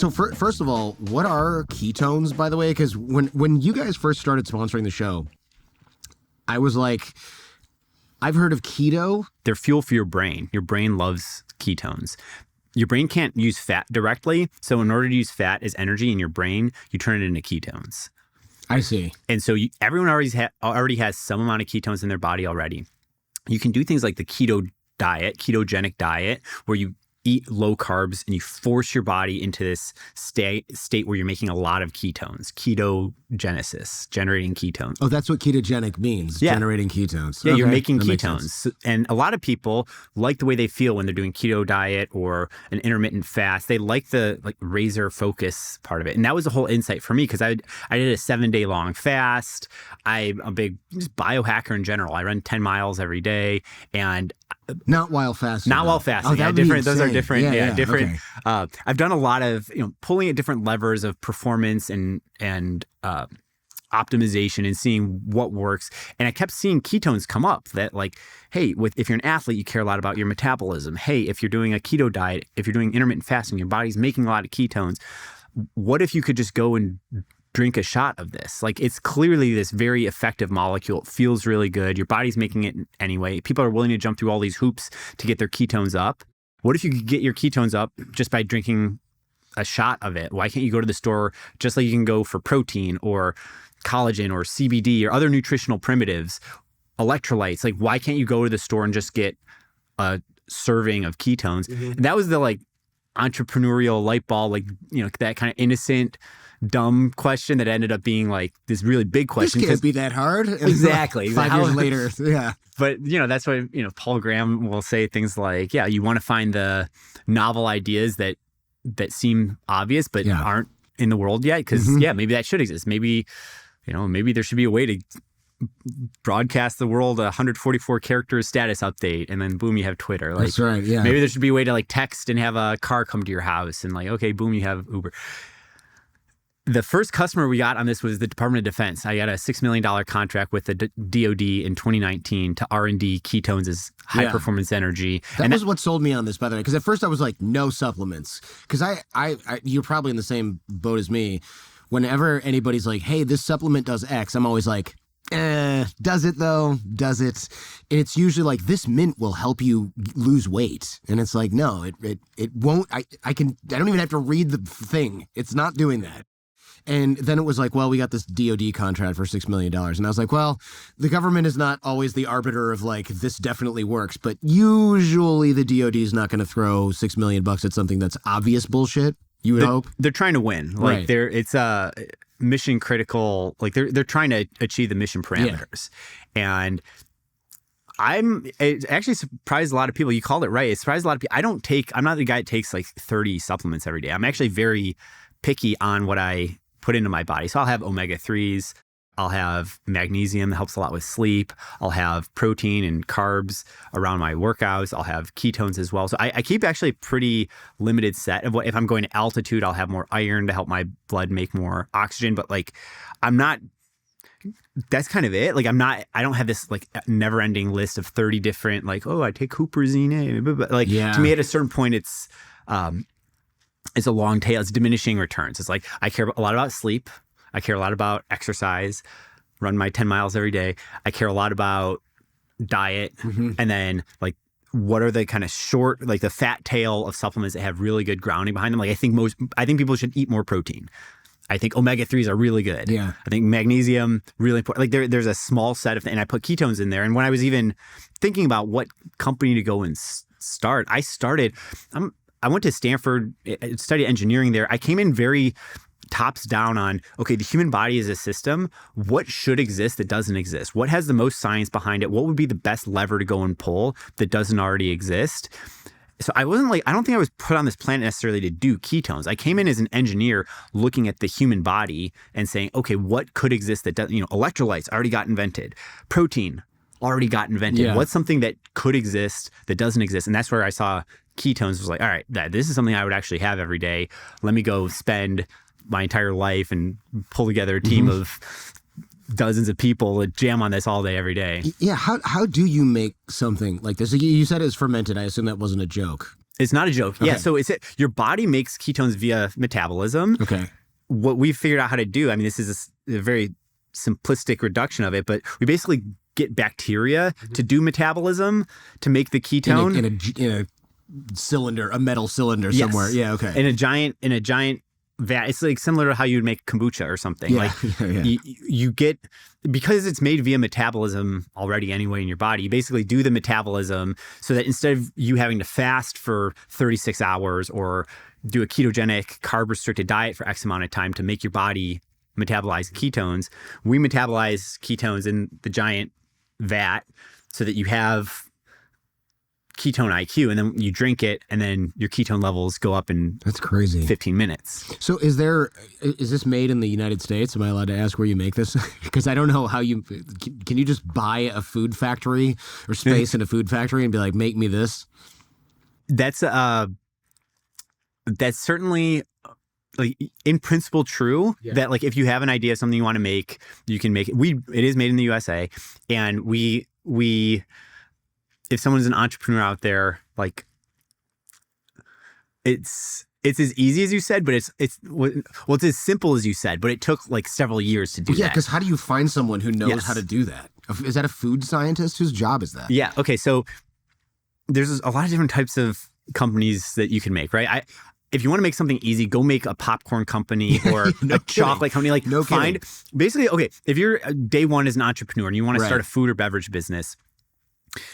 First of all, what are ketones, by the way? Because when you guys first started sponsoring the show, I was like, I've heard of keto. They're fuel for your brain. Your brain loves ketones. Your brain can't use fat directly. So in order to use fat as energy in your brain, you turn it into ketones. I see. And so everyone already has some amount of ketones in their body already. You can do things like the keto diet, ketogenic diet, where you eat low carbs and you force your body into this state where you're making a lot of ketones, ketogenesis, generating ketones. Oh, that's what ketogenic means, generating ketones. Yeah, okay. You're making ketones. And a lot of people like the way they feel when they're doing keto diet or an intermittent fast. They like the razor focus part of it. And that was the whole insight for me because I did a 7-day long fast. I'm a big just biohacker in general. I run 10 miles every day and not while fasting. Not while fasting. Oh, different. Those are different. Yeah, different. Okay. I've done a lot of pulling at different levers of performance and optimization and seeing what works. And I kept seeing ketones come up. That hey, if you're an athlete, you care a lot about your metabolism. Hey, if you're doing a keto diet, if you're doing intermittent fasting, your body's making a lot of ketones. What if you could just go and drink a shot of this? It's clearly this very effective molecule. It feels really good. Your body's making it anyway. People are willing to jump through all these hoops to get their ketones up. What if you could get your ketones up just by drinking a shot of it? Why can't you go to the store just like you can go for protein or collagen or CBD or other nutritional primitives, electrolytes? Why can't you go to the store and just get a serving of ketones? Mm-hmm. And that was the entrepreneurial light bulb, that kind of innocent, dumb question that ended up being this really big question. This can't be that hard. Exactly. 5 years later. Yeah. But that's why, Paul Graham will say things like, you want to find the novel ideas that seem obvious, but aren't in the world yet. Because maybe that should exist. Maybe, maybe there should be a way to broadcast the world a 144 characters status update, and then boom, you have Twitter. That's right. Yeah. Maybe there should be a way to text and have a car come to your house, and okay, boom, you have Uber. The first customer we got on this was the Department of Defense. I got a $6 million contract with the DoD in 2019 to R&D ketones as high performance energy. That was what sold me on this, by the way, because at first I was like, no supplements. Because I you're probably in the same boat as me. Whenever anybody's like, hey, this supplement does X, I'm always like, does it though? Does it? And it's usually this mint will help you lose weight. And it's like, no, it won't. I don't even have to read the thing. It's not doing that. And then it was well, we got this DoD contract for $6 million. And I was like, well, the government is not always the arbiter of this definitely works. But usually the DoD is not going to throw $6 million at something that's obvious bullshit. You would hope. They're trying to win. Right. It's mission critical. They're trying to achieve the mission parameters. Yeah. And it actually surprised a lot of people. You called it right. It surprised a lot of people. I'm not the guy that takes 30 supplements every day. I'm actually very picky on what I put into my body. So I'll have omega-3s. I'll have magnesium that helps a lot with sleep. I'll have protein and carbs around my workouts. I'll have ketones as well. So I keep actually a pretty limited set of if I'm going to altitude, I'll have more iron to help my blood make more oxygen. But I'm not, that's kind of it. I don't have this never ending list of 30 different, I take huperzine. But to me at a certain point, it's a long tail. It's diminishing returns. It's I care a lot about sleep. I care a lot about exercise, run my 10 miles every day. I care a lot about diet. Mm-hmm. And then what are the kind of short, the fat tail of supplements that have really good grounding behind them? I think people should eat more protein. I think omega-3s are really good. Yeah. I think magnesium, really important. There's a small set of, and I put ketones in there. And when I was even thinking about what company to go and start, I went to Stanford, studied engineering there. I came in very tops down on, okay, the human body is a system. What should exist that doesn't exist? What has the most science behind it? What would be the best lever to go and pull that doesn't already exist? So I wasn't I don't think I was put on this planet necessarily to do ketones. I came in as an engineer looking at the human body and saying, okay, what could exist that doesn't, electrolytes already got invented. Protein already got invented. Yeah. What's something that could exist that doesn't exist? And that's where I saw ketones was all right, this is something I would actually have every day. Let me go spend my entire life and pull together a team of dozens of people that jam on this all day, every day. Yeah. How do you make something like this? You said it's fermented. I assume that wasn't a joke. It's not a joke. Okay. Yeah. So your body makes ketones via metabolism. Okay. What we've figured out how to do, I mean, this is a very simplistic reduction of it, but we basically get bacteria to do metabolism to make the ketone in a cylinder, a metal cylinder Yes. somewhere. Yeah. Okay. in a giant vat. It's like similar to how you would make kombucha or something. Yeah. Like Yeah. you get, because it's made via metabolism already anyway in your body, you basically do the metabolism so that instead of you having to fast for 36 hours or do a ketogenic carb restricted diet for X amount of time to make your body metabolize ketones, we metabolize ketones in the giant vat so that you have Ketone-IQ, and then you drink it, and then your ketone levels go up in That's crazy. 15 minutes. So is this made in the United States? Am I allowed to ask where you make this? Because I don't know how can you just buy a food factory or space in a food factory and be like, make me this? That's certainly like in principle true. Yeah. That like if you have an idea of something you want to make, you can make it. It is made in the USA, and we if someone's an entrepreneur out there, like it's as easy as you said, but it's as simple as you said, but it took like several years to do Yeah, that. because how do you find someone who knows Yes. how to do that? Is that a food scientist? Whose job is that? Yeah. Okay. So there's a lot of different types of companies that you can make, right? If you want to make something easy, go make a popcorn company or No a kidding. chocolate company. Like No find kidding. basically, okay, if you're day one as an entrepreneur and you want to Right. start a food or beverage business,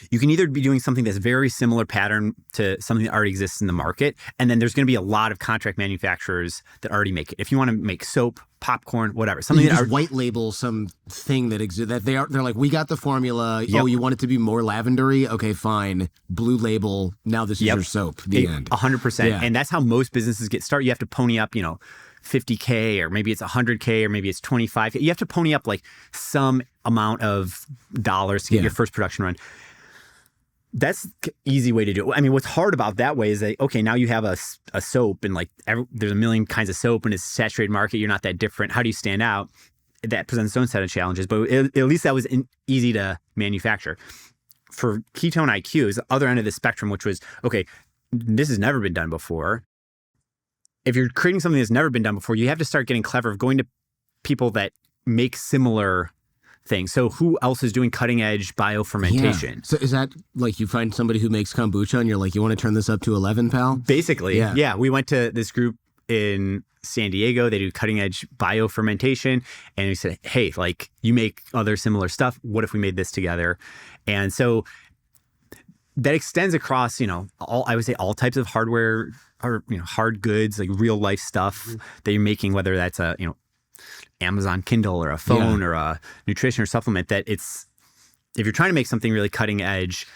you can either be doing something that's very similar pattern to something that already exists in the market, and then there's going to be a lot of contract manufacturers that already make it. If you want to make soap, popcorn, whatever, something You that just white label some thing that exists that they're like, we got the formula. Yep. Oh, you want it to be more lavendery? Okay, fine. Blue label. Now this is Yep. your soap. The end. 100%. Yeah. And that's how most businesses get started. You have to pony up, $50K, or maybe it's $100K, or maybe it's $25K. You have to pony up like some amount of dollars to get Yeah. your first production run. That's the easy way to do it. I mean, what's hard about that way is that, okay, now you have a soap, and like there's a million kinds of soap, and it's a saturated market. You're not that different. How do you stand out? That presents its own set of challenges, but at least that was easy to manufacture. For Ketone-IQ is the other end of the spectrum, which was, okay, this has never been done before. If you're creating something that's never been done before, you have to start getting clever of going to people that make similar things. So who else is doing cutting edge biofermentation? Yeah. So is that like you find somebody who makes kombucha and you're like, you want to turn this up to 11, pal? Basically, Yeah. yeah. We went to this group in San Diego. They do cutting edge biofermentation. And we said, hey, like you make other similar stuff. What if we made this together? And so that extends across, I would say all types of hardware or, hard goods, like real life stuff that you're making, whether that's a, Amazon Kindle or a phone or a nutrition or supplement, that if you're trying to make something really cutting edge,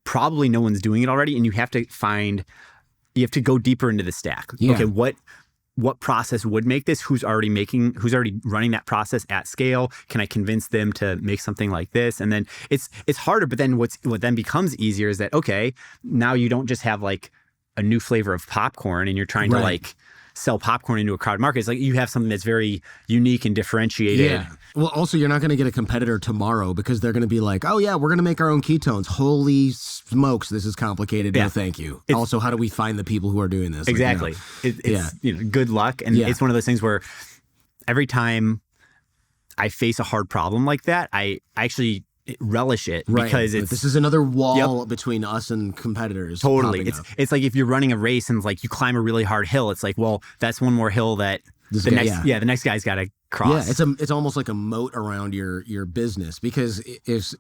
probably no one's doing it already. And you have to go deeper into the stack. Yeah. Okay, what process would make this? Who's already running that process at scale? Can I convince them to make something like this? And then it's harder, but then what then becomes easier is that, okay, now you don't just have like a new flavor of popcorn and you're trying to like sell popcorn into a crowded market. It's like you have something that's very unique and differentiated. Yeah. Well, also, you're not going to get a competitor tomorrow because they're going to be like, oh, yeah, we're going to make our own ketones. Holy smokes, this is complicated. Yeah. No, thank you. Also, how do we find the people who are doing this? Exactly. It's good luck. And it's one of those things where every time I face a hard problem like that, I actually relish it because this is another wall between us and competitors. Totally. popping up. It's like if you're running a race and like you climb a really hard hill, it's like, well, that's one more hill that the next guy's got to cross. Yeah, it's almost like a moat around your business because if,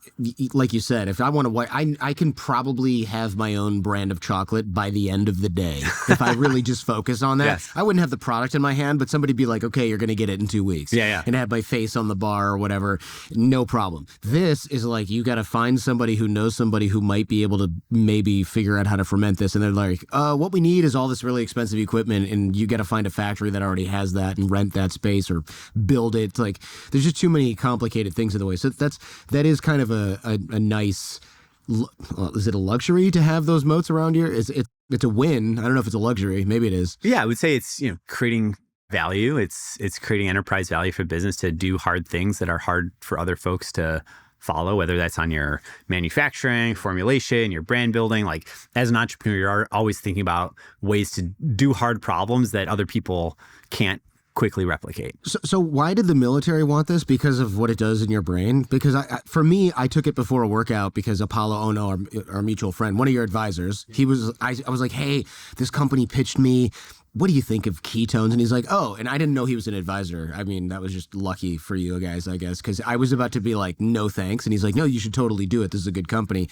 like you said, if I want to, I can probably have my own brand of chocolate by the end of the day if I really just focus on that. Yes. I wouldn't have the product in my hand, but somebody be like, okay, you're going to get it in 2 weeks. Yeah. And have my face on the bar or whatever. No problem. This is like you got to find somebody who knows somebody who might be able to maybe figure out how to ferment this, and they're like, what we need is all this really expensive equipment, and you got to find a factory that already has that and rent that space or build it. It's like there's just too many complicated things in the way. So that is kind of a nice. Is it a luxury to have those moats around here? It's a win. I don't know if it's a luxury. Maybe it is. Yeah, I would say it's creating value. It's creating enterprise value for business to do hard things that are hard for other folks to follow, whether that's on your manufacturing, formulation, your brand building. Like as an entrepreneur, you're always thinking about ways to do hard problems that other people can't quickly replicate. So why did the military want this? Because of what it does in your brain? Because for me, I took it before a workout because Apollo Ono, our mutual friend, one of your advisors, I was like, hey, this company pitched me. What do you think of ketones? And he's like, oh, and I didn't know he was an advisor. I mean, that was just lucky for you guys, I guess, because I was about to be like, no, thanks. And he's like, no, you should totally do it. This is a good company.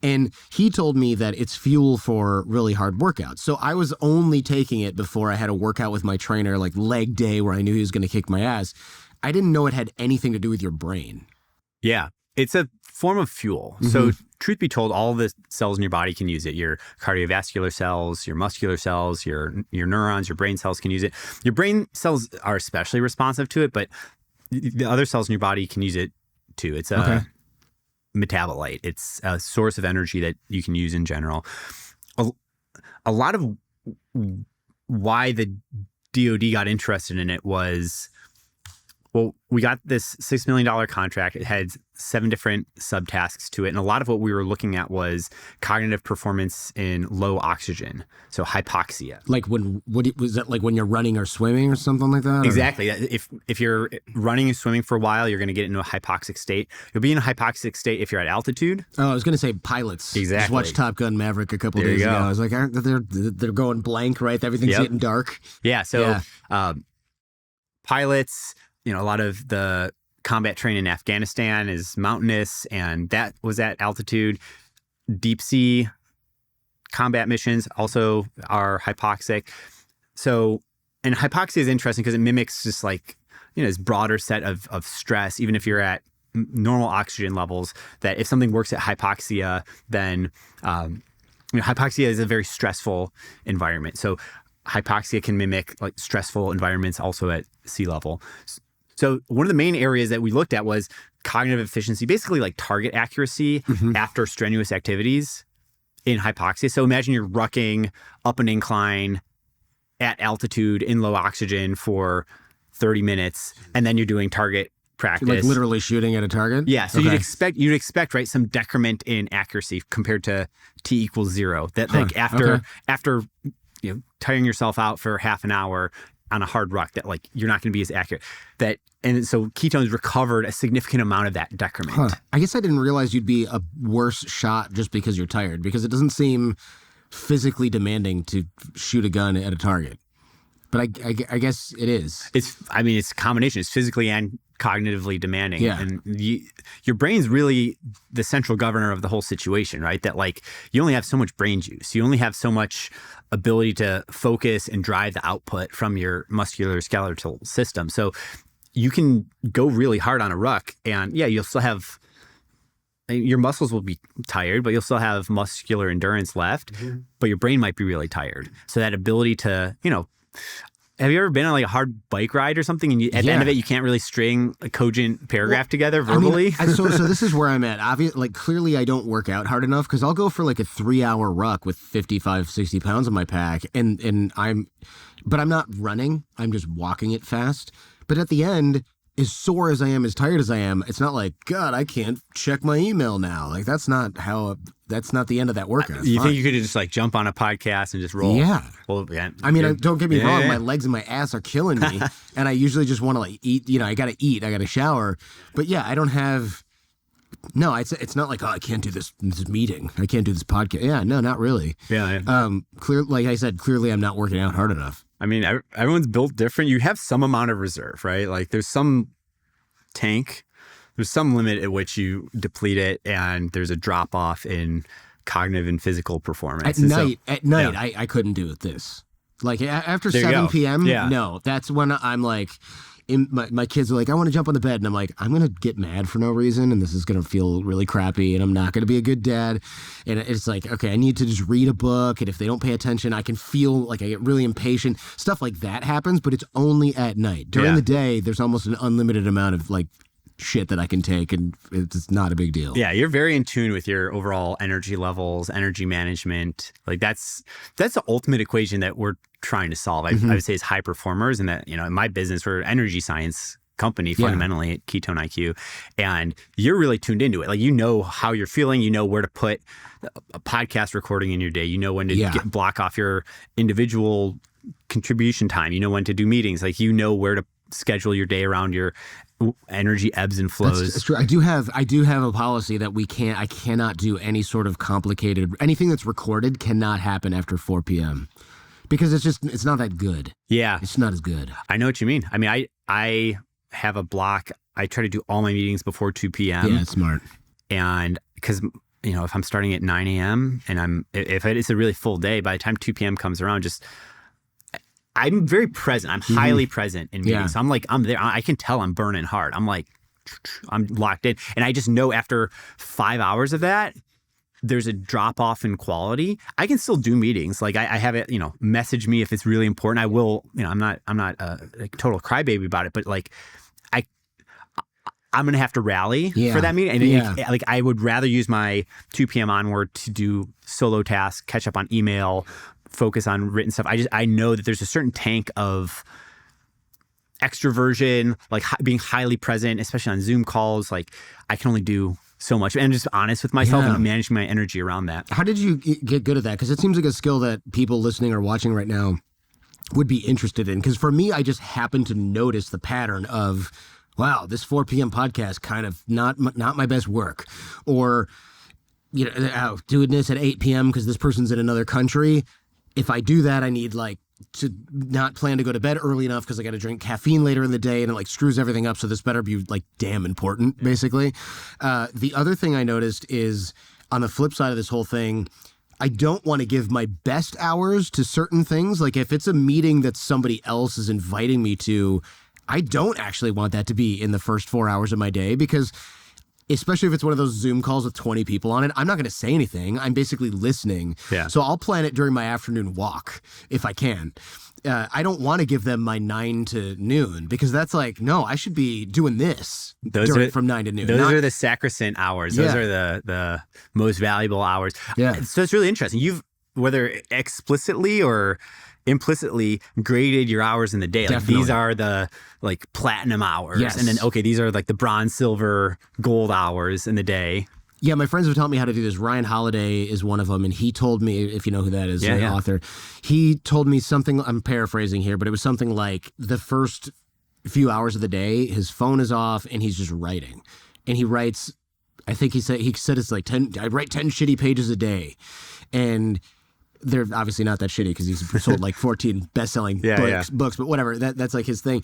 And he told me that it's fuel for really hard workouts. So I was only taking it before I had a workout with my trainer, like leg day, where I knew he was going to kick my ass. I didn't know it had anything to do with your brain. Yeah. It's a form of fuel. Mm-hmm. So truth be told, all the cells in your body can use it. Your cardiovascular cells, your muscular cells, your neurons, your brain cells can use it. Your brain cells are especially responsive to it, but the other cells in your body can use it too. It's a metabolite. It's a source of energy that you can use in general. A lot of why the DoD got interested in it was, well, we got this $6 million contract. It had 7 different subtasks to it. And a lot of what we were looking at was cognitive performance in low oxygen. So hypoxia. Like was that like when you're running or swimming or something like that? Exactly. If you're running and swimming for a while, you're going to get into a hypoxic state. You'll be in a hypoxic state if you're at altitude. Oh, I was going to say pilots. Exactly. Just watched Top Gun Maverick a couple days ago. I was like, they're going blank, right? Everything's getting dark. Yeah. So pilots, a lot of the combat training in Afghanistan is mountainous, and that was at altitude. Deep sea combat missions also are hypoxic. So, and hypoxia is interesting because it mimics just like, this broader set of stress, even if you're at normal oxygen levels, that if something works at hypoxia, then, hypoxia is a very stressful environment. So hypoxia can mimic like stressful environments also at sea level. So one of the main areas that we looked at was cognitive efficiency, basically like target accuracy after strenuous activities in hypoxia. So imagine you're rucking up an incline at altitude in low oxygen for 30 minutes, and then you're doing target practice. Like literally shooting at a target? Yeah. So you'd expect, right, some decrement in accuracy compared to T = 0. That like after tiring yourself out for half an hour on a hard ruck, that like you're not going to be as accurate. And so ketones recovered a significant amount of that decrement. I guess I didn't realize you'd be a worse shot just because you're tired, because it doesn't seem physically demanding to shoot a gun at a target. But I guess it is. It's a combination. It's physically and cognitively demanding. Yeah. And your brain's really the central governor of the whole situation, right? That like you only have so much brain juice. You only have so much ability to focus and drive the output from your musculoskeletal system. So you can go really hard on a ruck, and you'll still have, your muscles will be tired, but you'll still have muscular endurance left, but your brain might be really tired. So that ability to, have you ever been on like a hard bike ride or something, and at the end of it, you can't really string a cogent paragraph together verbally? So this is where I'm at. Obviously, clearly I don't work out hard enough, because I'll go for like a 3-hour ruck with 55, 60 pounds in my pack, but I'm not running. I'm just walking it fast. But at the end, as sore as I am, as tired as I am, it's not like, God, I can't check my email now. Like that's not the end of that workout. You think you could just like jump on a podcast and just roll? Yeah. Well, yeah. I mean, don't get me wrong. My legs and my ass are killing me. And I usually just want to like eat, I got to eat, I got to shower. But yeah, I don't have, no, it's not like, oh, I can't do this meeting. I can't do this podcast. Yeah, no, not really. Yeah. Like I said, clearly I'm not working out hard enough. I mean, everyone's built different. You have some amount of reserve, right? Like there's some tank, there's some limit at which you deplete it, and there's a drop off in cognitive and physical performance. At night, I couldn't do this. Like after 7 p.m., no, that's when I'm like, my kids are like, I want to jump on the bed, and I'm like, I'm gonna get mad for no reason, and this is gonna feel really crappy, and I'm not gonna be a good dad. And it's like, okay, I need to just read a book, and if they don't pay attention, I can feel like I get really impatient. Stuff like that happens, but it's only at night. During the day, there's almost an unlimited amount of like shit that I can take, and it's not a big deal. Yeah, you're very in tune with your overall energy levels, energy management. Like that's the ultimate equation that we're trying to solve. I would say as high performers, and that in my business we're energy science company fundamentally at Ketone-IQ, and you're really tuned into it. Like, you know how you're feeling, you know where to put a podcast recording in your day, you know when to block off your individual contribution time, you know when to do meetings, like you know where to schedule your day around your energy ebbs and flows. That's true. I do have a policy that I cannot do any sort of complicated, anything that's recorded cannot happen after 4 p.m. because it's not that good. Yeah. It's not as good. I know what you mean. I mean, I have a block. I try to do all my meetings before 2 p.m. Yeah, it's smart. And because, you know, if I'm starting at 9 a.m. and if it's a really full day, by the time 2 p.m. comes around, I'm very present. I'm highly present in meetings. So I'm there. I can tell I'm burning hard. I'm locked in. And I just know after 5 hours of that, there's a drop off in quality. I can still do meetings. Like I have it, you know, message me if it's really important. I will, you know, I'm not a total crybaby about it, but like I'm going to have to rally for that meeting. And like I would rather use my 2 p.m. onward to do solo tasks, catch up on email, focus on written stuff. I know that there's a certain tank of extroversion, like being highly present, especially on Zoom calls. Like I can only do so much, and just honest with myself and managing my energy around that. How did you get good at that? Because it seems like a skill that people listening or watching right now would be interested in. Because for me, I just happen to notice the pattern of, wow, this 4 p.m. podcast kind of not my best work, or you know, doing this at 8 p.m. because this person's in another country. If I do that, I need like to not plan to go to bed early enough because I got to drink caffeine later in the day, and it like screws everything up. So this better be like damn important, basically. The other thing I noticed is on the flip side of this whole thing, I don't want to give my best hours to certain things. Like if it's a meeting that somebody else is inviting me to, I don't actually want that to be in the first 4 hours of my day, because especially if it's one of those Zoom calls with 20 people on it, I'm not going to say anything. I'm basically listening. Yeah. So I'll plan it during my afternoon walk if I can. I don't want to give them my 9 to noon, because that's like, no, I should be doing this from 9 to noon. Those are the sacrosanct hours. Those are the most valuable hours. Yeah. So it's really interesting. You've, whether explicitly or implicitly, graded your hours in the day. Like these are the like platinum hours. Yes. And then, okay, these are like the bronze, silver, gold hours in the day. Yeah, my friends have taught me how to do this. Ryan Holiday is one of them, and he told me, if you know who that is, the author, he told me something, I'm paraphrasing here, but it was something like the first few hours of the day, his phone is off and he's just writing. And he writes, I think he said it's like 10, I write 10 shitty pages a day. And they're obviously not that shitty because he's sold like 14 best-selling books, but whatever, that's like his thing.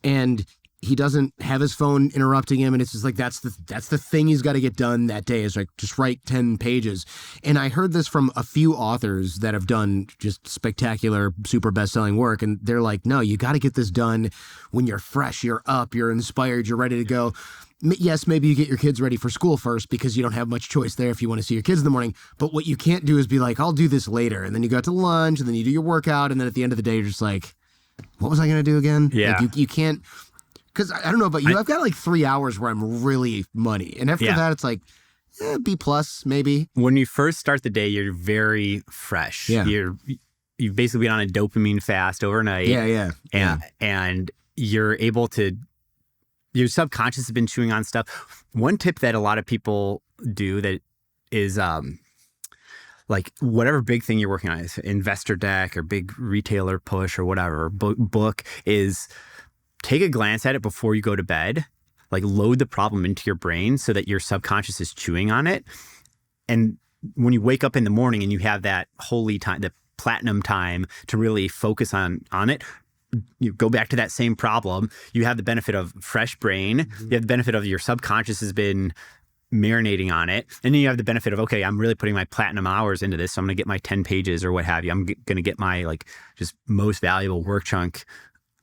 And he doesn't have his phone interrupting him, and it's just like that's the thing he's got to get done that day, is like just write 10 pages. And I heard this from a few authors that have done just spectacular, super best-selling work, and they're like, no, you got to get this done when you're fresh, you're up, you're inspired, you're ready to go. Yes, maybe you get your kids ready for school first because you don't have much choice there if you want to see your kids in the morning. But what you can't do is be like, I'll do this later. And then you go to lunch, and then you do your workout. And then at the end of the day, you're just like, what was I going to do again? Yeah. Like you can't, because I don't know about you. I've got like 3 hours where I'm really money. And after that, it's like, B plus maybe. When you first start the day, you're very fresh. Yeah. You've basically been on a dopamine fast overnight. And you're able to, your subconscious has been chewing on stuff. One tip that a lot of people do that is like whatever big thing you're working on, is investor deck or big retailer push or whatever, book, is take a glance at it before you go to bed. Like load the problem into your brain so that your subconscious is chewing on it. And when you wake up in the morning and you have that holy time, the platinum time to really focus on it, you go back to that same problem, you have the benefit of fresh brain, you have the benefit of your subconscious has been marinating on it, and then you have the benefit of, okay, I'm really putting my platinum hours into this, so I'm going to get my 10 pages or what have you. I'm going to get my like just most valuable work chunk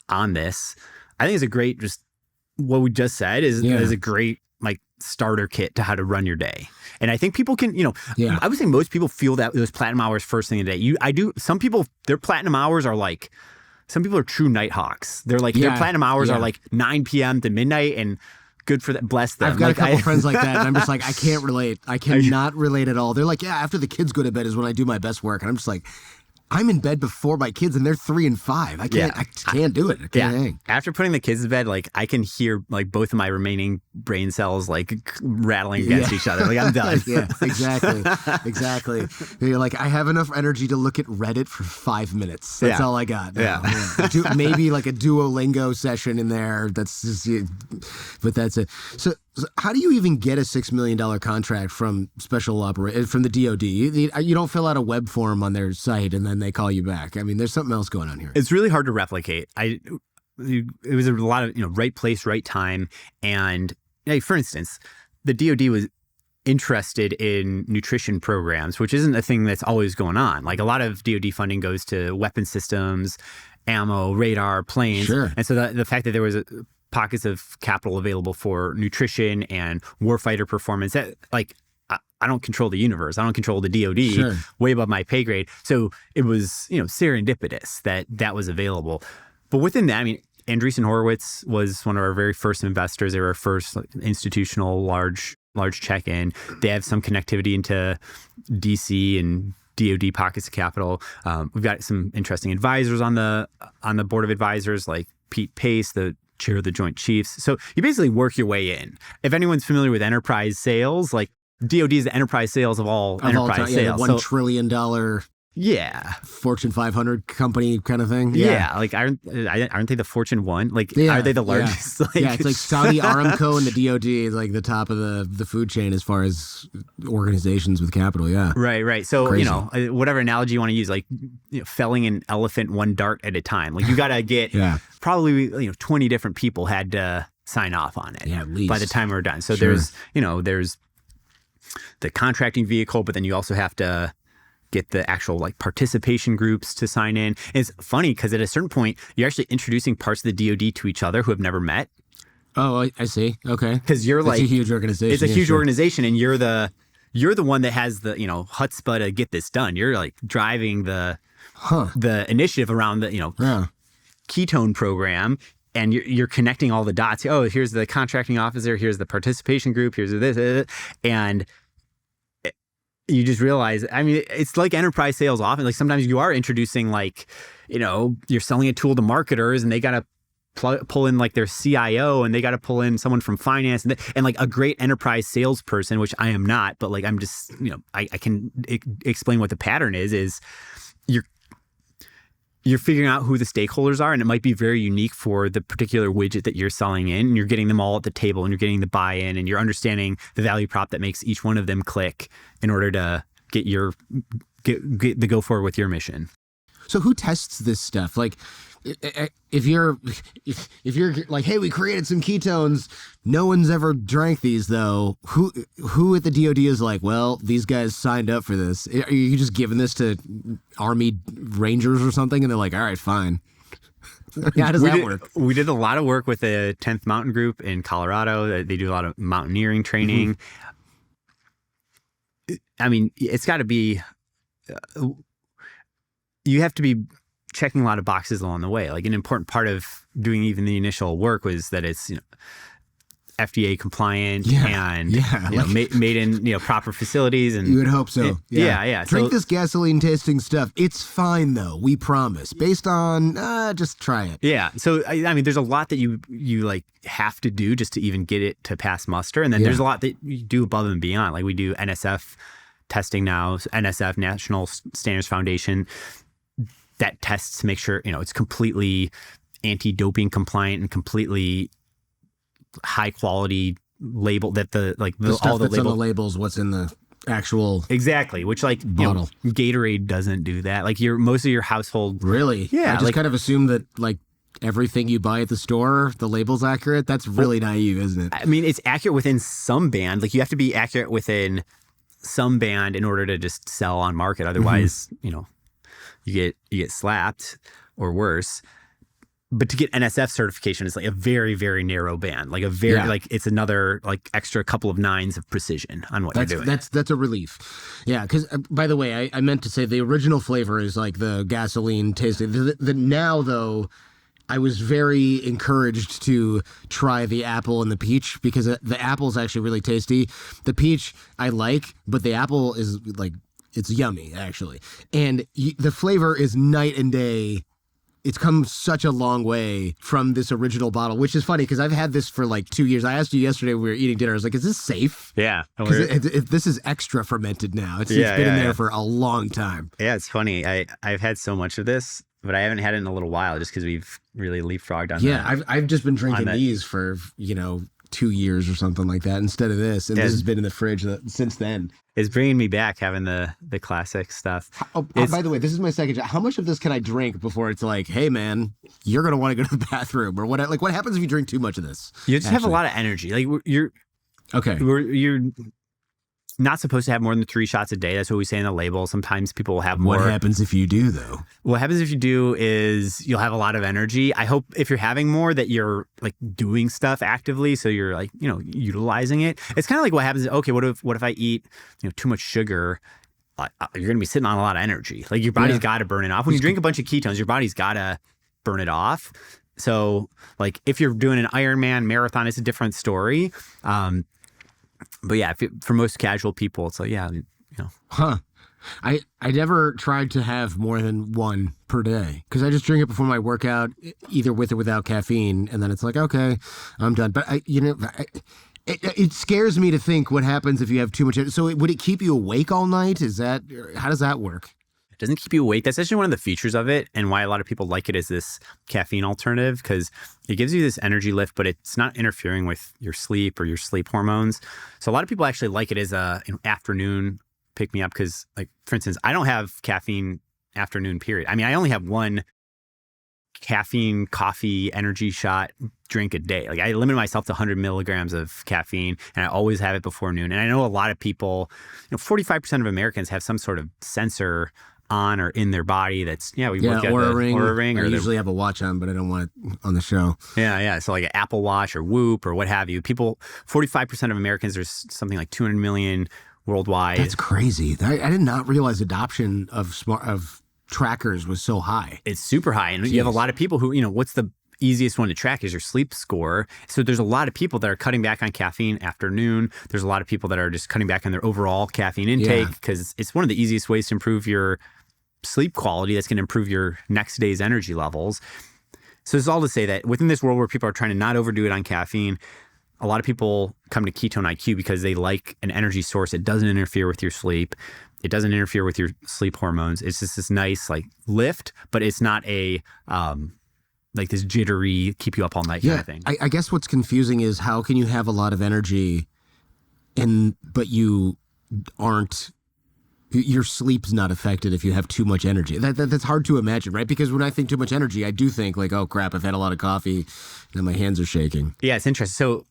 on this. I think it's a great, just what we just said is a great like starter kit to how to run your day. And I think people can, I would say most people feel that those platinum hours first thing in the day. Some people, their platinum hours are like, some people are true night hawks. They're like, their platinum hours are like 9 p.m. to midnight, and good for that. Bless them. I've got a couple friends like that, and I'm just like, I can't relate. I cannot relate at all. They're like, yeah, after the kids go to bed is when I do my best work. And I'm just like, I'm in bed before my kids and they're 3 and 5. I can't do it. I can't hang. After putting the kids to bed, like I can hear like both of my remaining brain cells like rattling against each other. Like I'm done. Yeah, exactly. You're like, I have enough energy to look at Reddit for 5 minutes. That's all I got. Now. Yeah. Maybe like a Duolingo session in there. That's just, but that's it. So how do you even get a $6 million contract from from the DoD? You don't fill out a web form on their site and then they call you back. I mean, there's something else going on here. It's really hard to replicate. It was a lot of right place, right time, and for instance, the DoD was interested in nutrition programs, which isn't a thing that's always going on. Like a lot of DoD funding goes to weapon systems, ammo, radar, planes, sure. And so the fact that there was pockets of capital available for nutrition and warfighter performance, that like. I don't control the universe. I don't control the DoD, sure. Way above my pay grade. So it was, serendipitous that was available. But within that, I mean, Andreessen Horowitz was one of our very first investors. They were our first institutional large check-in. They have some connectivity into DC and DoD pockets of capital. We've got some interesting advisors on the board of advisors, like Pete Pace, the chair of the Joint Chiefs. So you basically work your way in. If anyone's familiar with enterprise sales, like DoD is the enterprise sales of all enterprise sales. The $1 trillion Fortune 500 company kind of thing. Yeah. Like aren't they the Fortune 1? Like are they the largest? Yeah. It's like Saudi Aramco and the DoD is like the top of the food chain as far as organizations with capital. Yeah. Right. So crazy. Whatever analogy you want to use, like felling an elephant one dart at a time. Like you got to get probably 20 different people had to sign off on it. Yeah, at least. By the time we're done. So sure. there's the contracting vehicle, but then you also have to get the actual like participation groups to sign in. And it's funny because at a certain point, you're actually introducing parts of the DoD to each other who have never met. Oh, I see. Okay. Because you're like, it's a huge organization. It's a huge organization, and you're the one that has the chutzpah to get this done. You're like driving the initiative around the ketone program. And you're connecting all the dots. Oh, here's the contracting officer. Here's the participation group. Here's this. And you just realize, I mean, it's like enterprise sales often. Like sometimes you are introducing you're selling a tool to marketers and they got to pull in like their CIO and they got to pull in someone from finance and like a great enterprise salesperson, which I am not, but like I'm just, I can explain what the pattern is you're figuring out who the stakeholders are, and it might be very unique for the particular widget that you're selling in, and you're getting them all at the table, and you're getting the buy-in, and you're understanding the value prop that makes each one of them click in order to get the go forward with your mission. So who tests this stuff? Like, if you're like, hey, we created some ketones, no one's ever drank these though. Who at the DoD is like, well, these guys signed up for this? Are you just giving this to Army Rangers or something, and they're like, all right, fine? How does that work? We did a lot of work with the 10th Mountain Group in Colorado. They do a lot of mountaineering training. Mm-hmm. I mean, it's got to be. You have to be checking a lot of boxes along the way. Like an important part of doing even the initial work was that it's FDA compliant and made in proper facilities. And you would hope so. Yeah. Drink this gasoline tasting stuff. It's fine though. We promise. Based on just try it. Yeah. So I mean, there's a lot that you like have to do just to even get it to pass muster, and then there's a lot that you do above and beyond. Like we do NSF testing now. NSF, National Standards Foundation, that tests to make sure it's completely anti-doping compliant and completely high quality label, that the stuff all the that's label, on the labels, what's in the actual exactly, which like bottle. Gatorade doesn't do that. Like most of your household really, I just kind of assume that like everything you buy at the store, the label's accurate. That's really naive, isn't it? I mean, it's accurate within some band. Like you have to be accurate within some band in order to just sell on market. Otherwise, you get slapped or worse. But to get NSF certification is like a very, very narrow band. Like like it's another like extra couple of nines of precision on what you're doing. That's a relief. Yeah, because by the way, I meant to say the original flavor is like the gasoline tasting. The now though, I was very encouraged to try the apple and the peach because the apple is actually really tasty. The peach I like, but the apple is like It's yummy, actually. And the flavor is night and day. It's come such a long way from this original bottle, which is funny because I've had this for like 2 years. I asked you yesterday when we were eating dinner. I was like, is this safe? Yeah. Because this is extra fermented now. It's been in there for a long time. Yeah, it's funny. I've had so much of this, but I haven't had it in a little while just because we've really leapfrogged on that. Yeah, I've just been drinking these for, 2 years or something like that instead of this. And this has been in the fridge since then. It's bringing me back having the classic stuff. By the way, this is my second. How much of this can I drink before it's like, hey man, you're gonna want to go to the bathroom, or what? Like, what happens if you drink too much of this? You just have a lot of energy. Like you're not supposed to have more than 3 shots a day. That's what we say in the label. Sometimes people will have more. What happens if you do, though? What happens if you do is you'll have a lot of energy. I hope if you're having more that you're like doing stuff actively. So you're like, utilizing it. It's kind of like what happens. Okay, what if I eat, too much sugar? You're going to be sitting on a lot of energy. Like your body's got to burn it off. When you drink a bunch of ketones, your body's got to burn it off. So like if you're doing an Ironman marathon, it's a different story. But yeah, for most casual people, it's like, Huh. I never tried to have more than one per day because I just drink it before my workout, either with or without caffeine. And then it's like, okay, I'm done. But it scares me to think what happens if you have too much. So would it keep you awake all night? How does that work? It doesn't keep you awake. That's actually one of the features of it and why a lot of people like it as this caffeine alternative, because it gives you this energy lift, but it's not interfering with your sleep or your sleep hormones. So a lot of people actually like it as a afternoon pick-me-up because, like, for instance, I don't have caffeine afternoon period. I mean, I only have one caffeine coffee energy shot drink a day. Like I limit myself to 100 milligrams of caffeine and I always have it before noon. And I know a lot of people, 45% of Americans have some sort of sensor on or in their body that's we look at Oura Ring. I usually have a watch on, but I don't want it on the show. Yeah. So like an Apple Watch or Whoop or what have you. 45% of Americans, there's something like 200 million worldwide. That's crazy. I did not realize adoption of trackers was so high. It's super high. And you have a lot of people who, what's the easiest one to track is your sleep score. So there's a lot of people that are cutting back on caffeine afternoon. There's a lot of people that are just cutting back on their overall caffeine intake because it's one of the easiest ways to improve your sleep quality. That's going to improve your next day's energy levels. So it's all to say that within this world where people are trying to not overdo it on caffeine, a lot of people come to Ketone-IQ because they like an energy source. It doesn't interfere with your sleep. It doesn't interfere with your sleep hormones. It's just this nice like lift, but it's not a like this jittery, keep you up all night kind of thing. I guess what's confusing is how can you have a lot of energy but you aren't, your sleep's not affected if you have too much energy. That's hard to imagine, right? Because when I think too much energy, I do think like, oh crap, I've had a lot of coffee and my hands are shaking. Yeah, it's interesting. So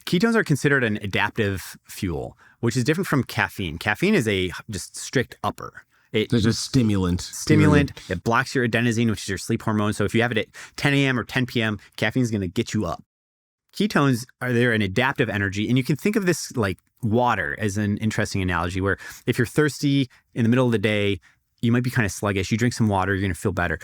ketones are considered an adaptive fuel, which is different from caffeine. Caffeine is a just strict upper. It's a stimulant. It blocks your adenosine, which is your sleep hormone. So if you have it at 10 a.m. or 10 p.m., caffeine is going to get you up. Ketones they're an adaptive energy. And you can think of this like water as an interesting analogy where if you're thirsty in the middle of the day, you might be kind of sluggish. You drink some water, you're going to feel better.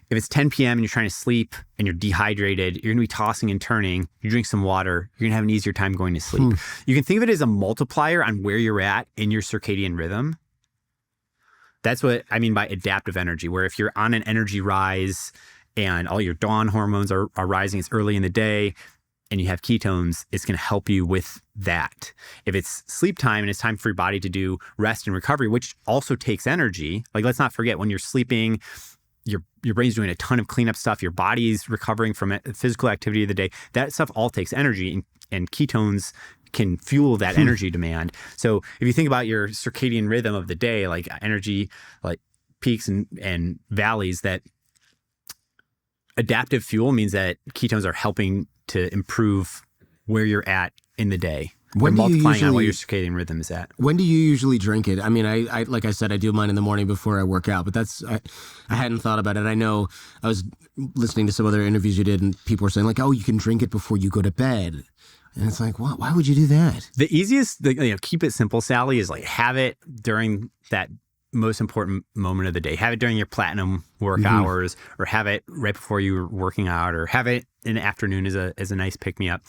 If it's 10 p.m. and you're trying to sleep and you're dehydrated, you're going to be tossing and turning. You drink some water, you're going to have an easier time going to sleep. You can think of it as a multiplier on where you're at in your circadian rhythm. That's what I mean by adaptive energy, where if you're on an energy rise and all your dawn hormones are rising, it's early in the day, and you have ketones, it's going to help you with that. If it's sleep time and it's time for your body to do rest and recovery, which also takes energy, like let's not forget when you're sleeping, your brain's doing a ton of cleanup stuff, your body's recovering from physical activity of the day, that stuff all takes energy, and ketones can fuel that energy demand. So if you think about your circadian rhythm of the day, like energy, like peaks and valleys, that adaptive fuel means that ketones are helping to improve where you're at in the day. When do you multiplying usually, on what your circadian rhythm is at. When do you usually drink it? I mean, I like I said, I do mine in the morning before I work out, but I hadn't thought about it. I know I was listening to some other interviews you did, and people were saying like, oh, you can drink it before you go to bed. And it's like, why would you do that? The easiest, keep it simple, Sally, is like have it during that most important moment of the day. Have it during your platinum work hours, or have it right before you're working out, or have it in the afternoon as a nice pick-me-up.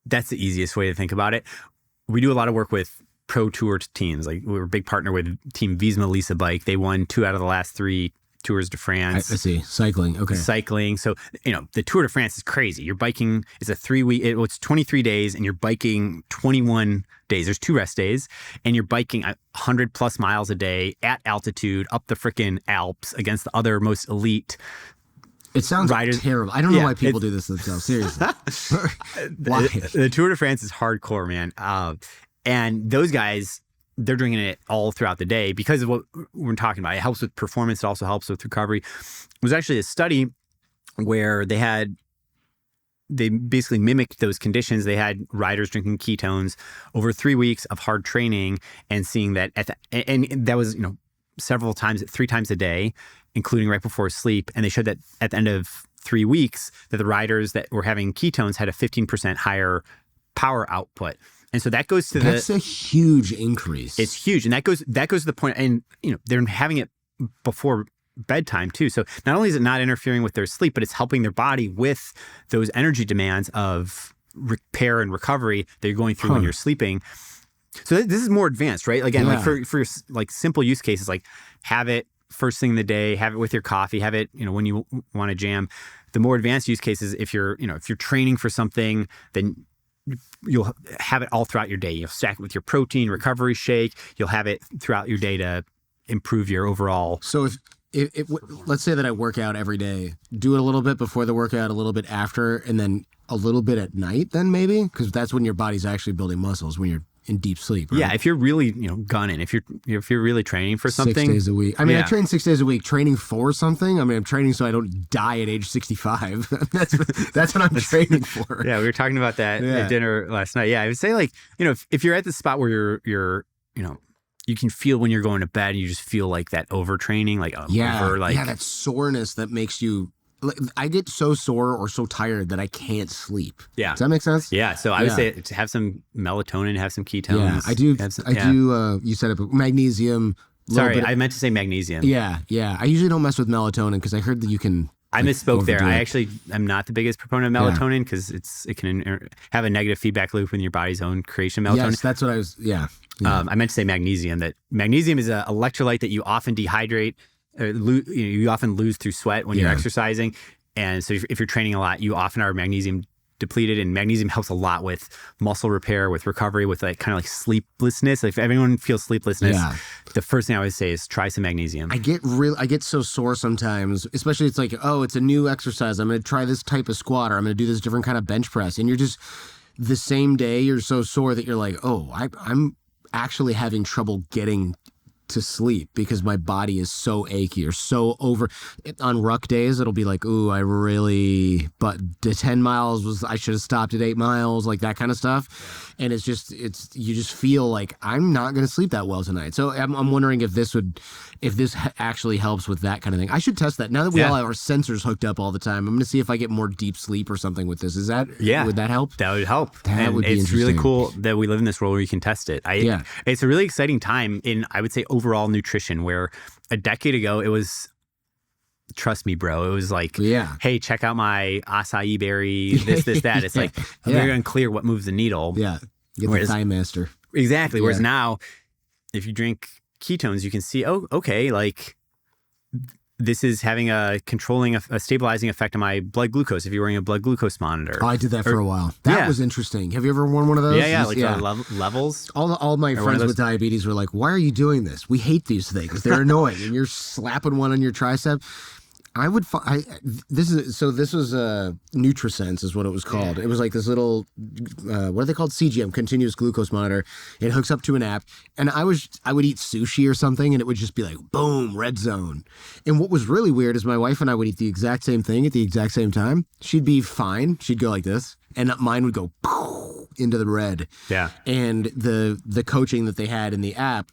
That's the easiest way to think about it. We do a lot of work with pro tour teams. Like we were a big partner with Team Visma Lisa Bike. They won 2 out of the last 3 Tours de France. I see. Cycling. Okay. Cycling. So, the Tour de France is crazy. You're biking, it's a 3-week, it's 23 days and you're biking 21 days. There's 2 rest days and you're biking 100 plus miles a day at altitude up the freaking Alps against the other most elite It sounds riders. Terrible. I don't know why people do this to themselves. Seriously. Why? The Tour de France is hardcore, man. And those guys, they're drinking it all throughout the day because of what we're talking about. It helps with performance. It also helps with recovery. It was actually a study where they basically mimicked those conditions. They had riders drinking ketones over 3 weeks of hard training and seeing that and that was, several times, 3 times a day, including right before sleep. And they showed that at the end of 3 weeks that the riders that were having ketones had a 15% higher power output. And so that goes to That's a huge increase. It's huge. And that goes to the point, and they're having it before bedtime too. So not only is it not interfering with their sleep, but it's helping their body with those energy demands of repair and recovery that you're going through when you're sleeping. So this is more advanced, right? Again, like for like simple use cases, like have it first thing in the day, have it with your coffee, have it, when you want to jam. The more advanced use cases, if you're training for something, then you'll have it all throughout your day. You'll stack it with your protein recovery shake. You'll have it throughout your day to improve your overall. So if let's say that I work out every day, do it a little bit before the workout, a little bit after, and then a little bit at night, then maybe, because that's when your body's actually building muscles, when you're in deep sleep. Right? Yeah, if you're really gunning, if you're really training for something, 6 days a week. I mean, I train 6 days a week. Training for something. I mean, I'm training so I don't die at age 65. that's what I'm training for. Yeah, we were talking about that at dinner last night. Yeah, I would say if you're at the spot where you're you can feel when you're going to bed and you just feel like that overtraining, that soreness that makes you. I get so sore or so tired that I can't sleep. Yeah. Does that make sense? Yeah. So I would say to have some melatonin, have some ketones. Yeah, I do. You said it, but magnesium. Sorry, I meant to say magnesium. Yeah. I usually don't mess with melatonin because I heard that you can. I misspoke there. I actually am not the biggest proponent of melatonin because it can have a negative feedback loop in your body's own creation of melatonin. Yes, that's what I was. Yeah. I meant to say magnesium. That magnesium is an electrolyte that you often dehydrate. You often lose through sweat when you're exercising. And so if you're training a lot, you often are magnesium depleted, and magnesium helps a lot with muscle repair, with recovery, with kind of like sleeplessness. If everyone feels sleeplessness, the first thing I always say is try some magnesium. I get so sore sometimes, especially it's like, oh, it's a new exercise. I'm going to try this type of squat, or I'm going to do this different kind of bench press. And you're just the same day, you're so sore that you're like, oh, I'm actually having trouble getting to sleep because my body is so achy or so over. On ruck days, it'll be like, ooh, but the 10 miles I should have stopped at 8 miles, like that kind of stuff. And you just feel like I'm not going to sleep that well tonight. So I'm wondering if this actually helps with that kind of thing. I should test that now that we all have our sensors hooked up all the time. I'm going to see if I get more deep sleep or something with this. Would that help? That would help. That would be it's interesting. really cool that we live in this world where you can test it. It's a really exciting time in, I would say, overall nutrition, where a decade ago it was, trust me, bro, it was like, hey, check out my acai berry, this, that. It's like very unclear what moves the needle. Yeah. Get the Thigh Master. Exactly. Whereas now, if you drink ketones, you can see, oh, okay, like this is having a stabilizing effect on my blood glucose if you're wearing a blood glucose monitor. Oh, I did that for a while. That was interesting. Have you ever worn one of those? Yeah, levels. All my friends with diabetes were like, why are you doing this? We hate these things. They're annoying. And you're slapping one on your tricep. This was NutriSense is what it was called. It was like this little, what are they called? CGM, continuous glucose monitor. It hooks up to an app. And I would eat sushi or something and it would just be like, boom, red zone. And what was really weird is my wife and I would eat the exact same thing at the exact same time. She'd be fine. She'd go like this. And mine would go into the red. Yeah. And the coaching that they had in the app,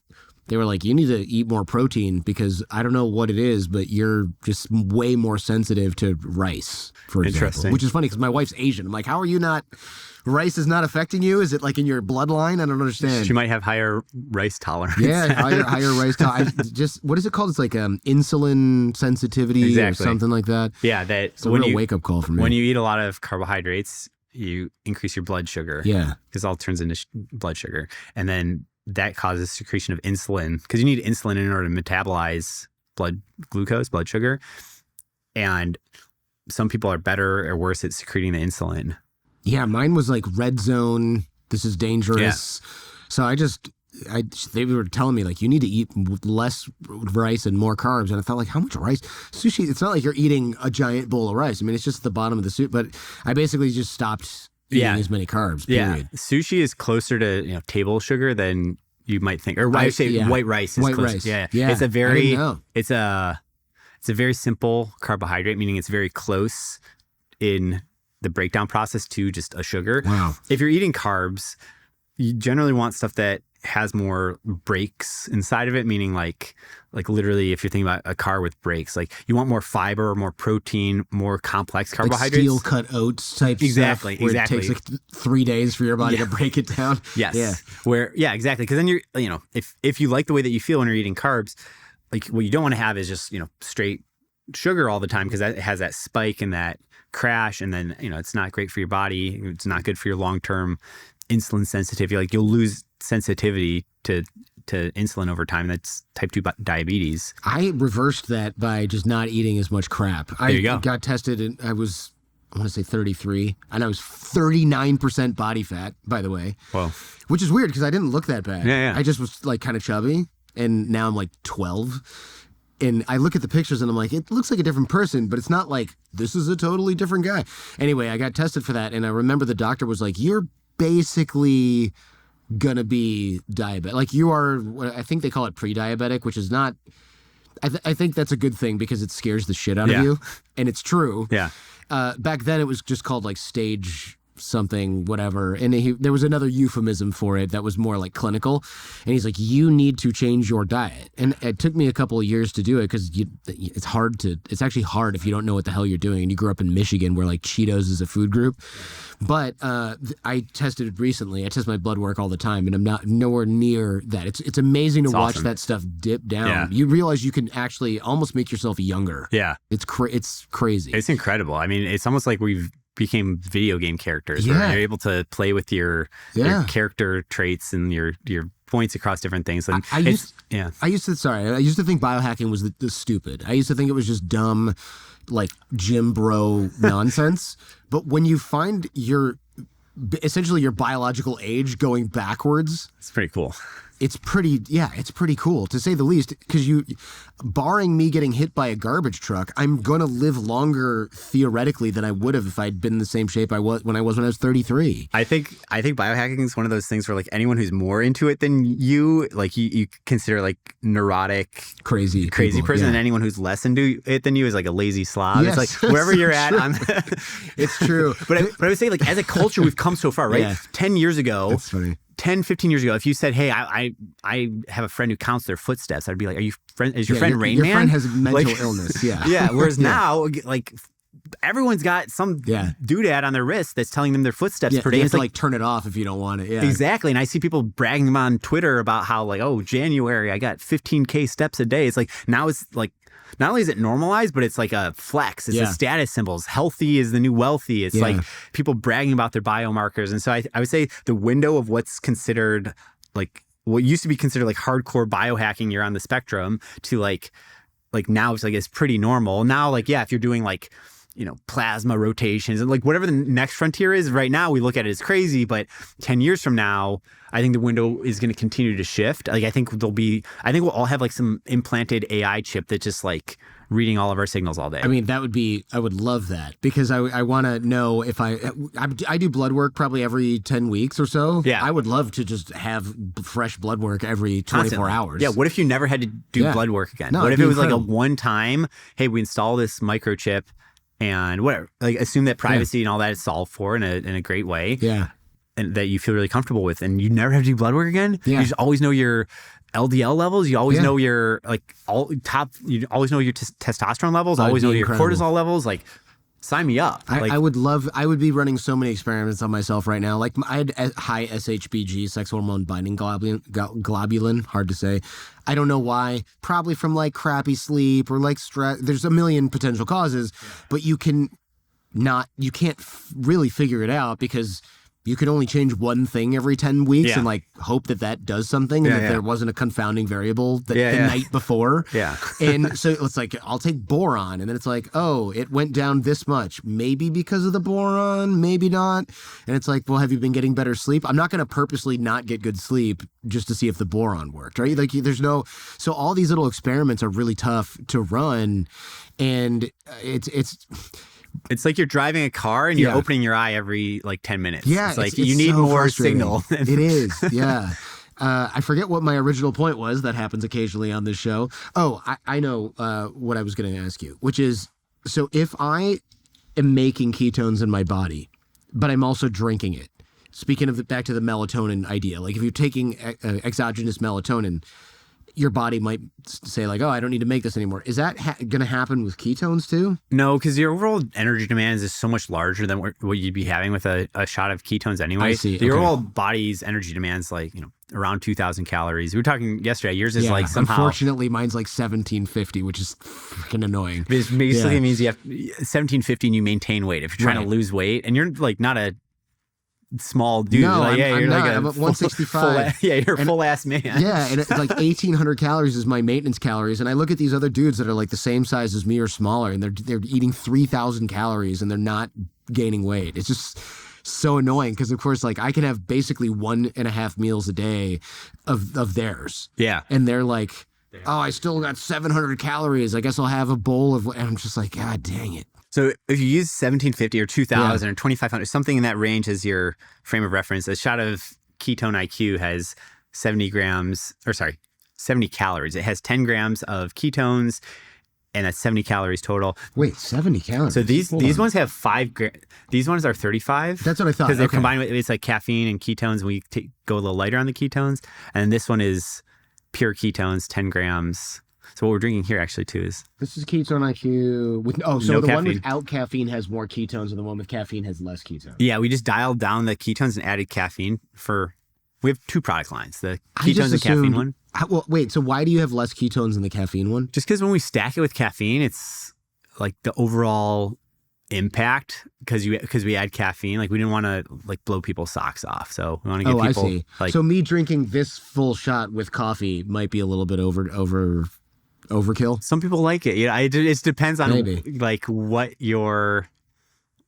they were like, you need to eat more protein because I don't know what it is, but you're just way more sensitive to rice, for example. Which is funny because my wife's Asian. I'm like, how are you not? Rice is not affecting you? Is it like in your bloodline? I don't understand. She might have higher rice tolerance. Yeah, higher rice tolerance. What is it called? It's like insulin sensitivity or something like that. Yeah, it's a real wake-up call for me. When you eat a lot of carbohydrates, you increase your blood sugar. Yeah. Because it all turns into blood sugar. And then that causes secretion of insulin, because you need insulin in order to metabolize blood glucose, blood sugar. And some people are better or worse at secreting the insulin. Yeah, mine was like red zone. This is dangerous. Yeah. So they were telling me like you need to eat less rice and more carbs, and I felt like, how much rice? Sushi, it's not like you're eating a giant bowl of rice. I mean, it's just at the bottom of the soup. But I basically just stopped eating as many carbs. Period. Yeah, sushi is closer to table sugar than you might think. Or I say white rice is white closer. Rice. Yeah, yeah. It's a very simple carbohydrate, meaning it's very close in the breakdown process to just a sugar. Wow. If you're eating carbs, you generally want stuff that has more brakes inside of it, meaning like literally if you're thinking about a car with brakes, like you want more fiber, more protein, more complex carbohydrates. Like steel cut oats type stuff. Where it takes like 3 days for your body to break it down. Yes. Yeah. Exactly. Because then if you like the way that you feel when you're eating carbs, like what you don't want to have is just, straight sugar all the time, because that has that spike and that crash. And then, it's not great for your body. It's not good for your long-term insulin sensitivity. Like you'll lose sensitivity to insulin over time. That's type 2 diabetes. I reversed that by just not eating as much crap. There you go. I got tested and I want to say 33, and I was 39% body fat, by the way. Whoa. Which is weird because I didn't look that bad. Yeah. I just was like kind of chubby, and now I'm like 12. And I look at the pictures and I'm like, it looks like a different person, but it's not like this is a totally different guy. Anyway, I got tested for that, and I remember the doctor was like, you're basically gonna be diabetic. Like you are, I think they call it pre-diabetic, which is not, I think that's a good thing because it scares the shit out of you. And it's true. Yeah. Back then it was just called like stage something, whatever. And there was another euphemism for it that was more like clinical. And he's like, you need to change your diet. And it took me a couple of years to do it because it's actually hard if you don't know what the hell you're doing. And you grew up in Michigan where like Cheetos is a food group. But I tested recently. I test my blood work all the time, and I'm nowhere near that. It's amazing to watch that stuff dip down. Yeah. You realize you can actually almost make yourself younger. Yeah. It's crazy. It's incredible. I mean, it's almost like we've became video game characters where you're able to play with your character traits and your points across different things. And I used to think biohacking was the stupid. I used to think it was just dumb, like gym bro nonsense. But when you find essentially your biological age going backwards, it's pretty cool. It's pretty cool to say the least, because barring me getting hit by a garbage truck, I'm going to live longer theoretically than I would have if I'd been in the same shape I was when I was 33. I think biohacking is one of those things where like anyone who's more into it than you, like you consider like neurotic, crazy person, and anyone who's less into it than you is like a lazy slob. Yes. It's like wherever you're at, it's true. But I would say like as a culture, we've come so far, right? Yeah. 10 years ago. That's funny. 10, 15 years ago, if you said, hey, I have a friend who counts their footsteps, I'd be like, is your friend Rain Man? Your friend has mental illness, yeah. Yeah, whereas now, like, everyone's got some doodad on their wrist that's telling them their footsteps per day. You have to like turn it off if you don't want it, Exactly, and I see people bragging on Twitter about how like, oh, January, I got 15K steps a day. It's like, now it's like, not only is it normalized, but it's like a flex. It's a status symbol. Healthy is the new wealthy. It's like people bragging about their biomarkers. And so I would say the window of what's considered like what used to be considered like hardcore biohacking, you're on the spectrum, to like now it's like it's pretty normal. Now, like, if you're doing like, plasma rotations and like whatever the next frontier is, right now we look at it as crazy, but 10 years from now, I think the window is going to continue to shift. Like, I think we'll all have like some implanted AI chip that's just like reading all of our signals all day. I mean, I would love that, because I want to know if I do blood work probably every 10 weeks or so. Yeah. I would love to just have fresh blood work every 24 Constantly. hours. Yeah. What if you never had to do blood work again? No, what if it was incredible. like a one time, hey, we install this microchip and whatever, like assume that privacy and all that is solved for in a great way. Yeah. And that you feel really comfortable with, and you never have to do blood work again. Yeah. You just always know your LDL levels. You always know your you always know your testosterone levels. Always know your cortisol levels. Like, sign me up. I would be running so many experiments on myself right now. Like, I had high SHBG, sex hormone binding globulin, hard to say. I don't know why. Probably from like crappy sleep or like stress. There's a million potential causes, but you can't really figure it out, because you could only change one thing every 10 weeks Yeah. and like hope that does something and that there wasn't a confounding variable the night before. Yeah. And so it's like, I'll take boron. And then it's like, oh, it went down this much. Maybe because of the boron, maybe not. And it's like, well, have you been getting better sleep? I'm not going to purposely not get good sleep just to see if the boron worked, right? Like there's no, so all these little experiments are really tough to run. And it's like you're driving a car and you're opening your eye every like 10 minutes. Yeah. It's like you need so more frustrating. signal. It is. Yeah. I forget what my original point was. That happens occasionally on this show. Oh, I know what I was going to ask you, which is, so if I am making ketones in my body, but I'm also drinking it, speaking of back to the melatonin idea, like if you're taking exogenous melatonin, your body might say like, oh, I don't need to make this anymore. Is that going to happen with ketones too? No, because your overall energy demands is so much larger than what you'd be having with a shot of ketones anyway. I see. The overall body's energy demands like, around 2,000 calories. We were talking yesterday. Yours is like somehow. Unfortunately, mine's like 1,750, which is freaking annoying. It basically means you have 1,750 and you maintain weight. If you're trying to lose weight and you're like not a small dude. No, like, I'm not. like I'm at 165. You're a full ass man. Yeah, and it's like 1,800 calories is my maintenance calories. And I look at these other dudes that are like the same size as me or smaller, and they're eating 3,000 calories and they're not gaining weight. It's just so annoying because, of course, like I can have basically 1.5 meals a day of theirs. Yeah. And they're like, oh, I still got 700 calories. I guess I'll have a bowl of, and I'm just like, God dang it. So if you use 1,750 or 2,000 or 2,500, something in that range as your frame of reference, a shot of Ketone-IQ has 70 calories. It has 10 grams of ketones, and that's 70 calories total. Wait, 70 calories? So these ones have 5 grams. These ones are 35. That's what I thought. Because they're combined with, it's like caffeine and ketones. We go a little lighter on the ketones. And this one is pure ketones, 10 grams. So what we're drinking here actually too is... This is Ketone-IQ with... Oh, so no the caffeine. one without caffeine has more ketones and the one with caffeine has less ketones. Yeah, we just dialed down the ketones and added caffeine for... We have 2 product lines, the ketones and caffeine one. Well, wait, so why do you have less ketones in the caffeine one? Just because when we stack it with caffeine, it's like the overall impact, because we add caffeine, like we didn't want to like blow people's socks off. So we want to get people... I see. Like, so me drinking this full shot with coffee might be a little bit overkill. Some people like it. It depends on Maybe. like what you're,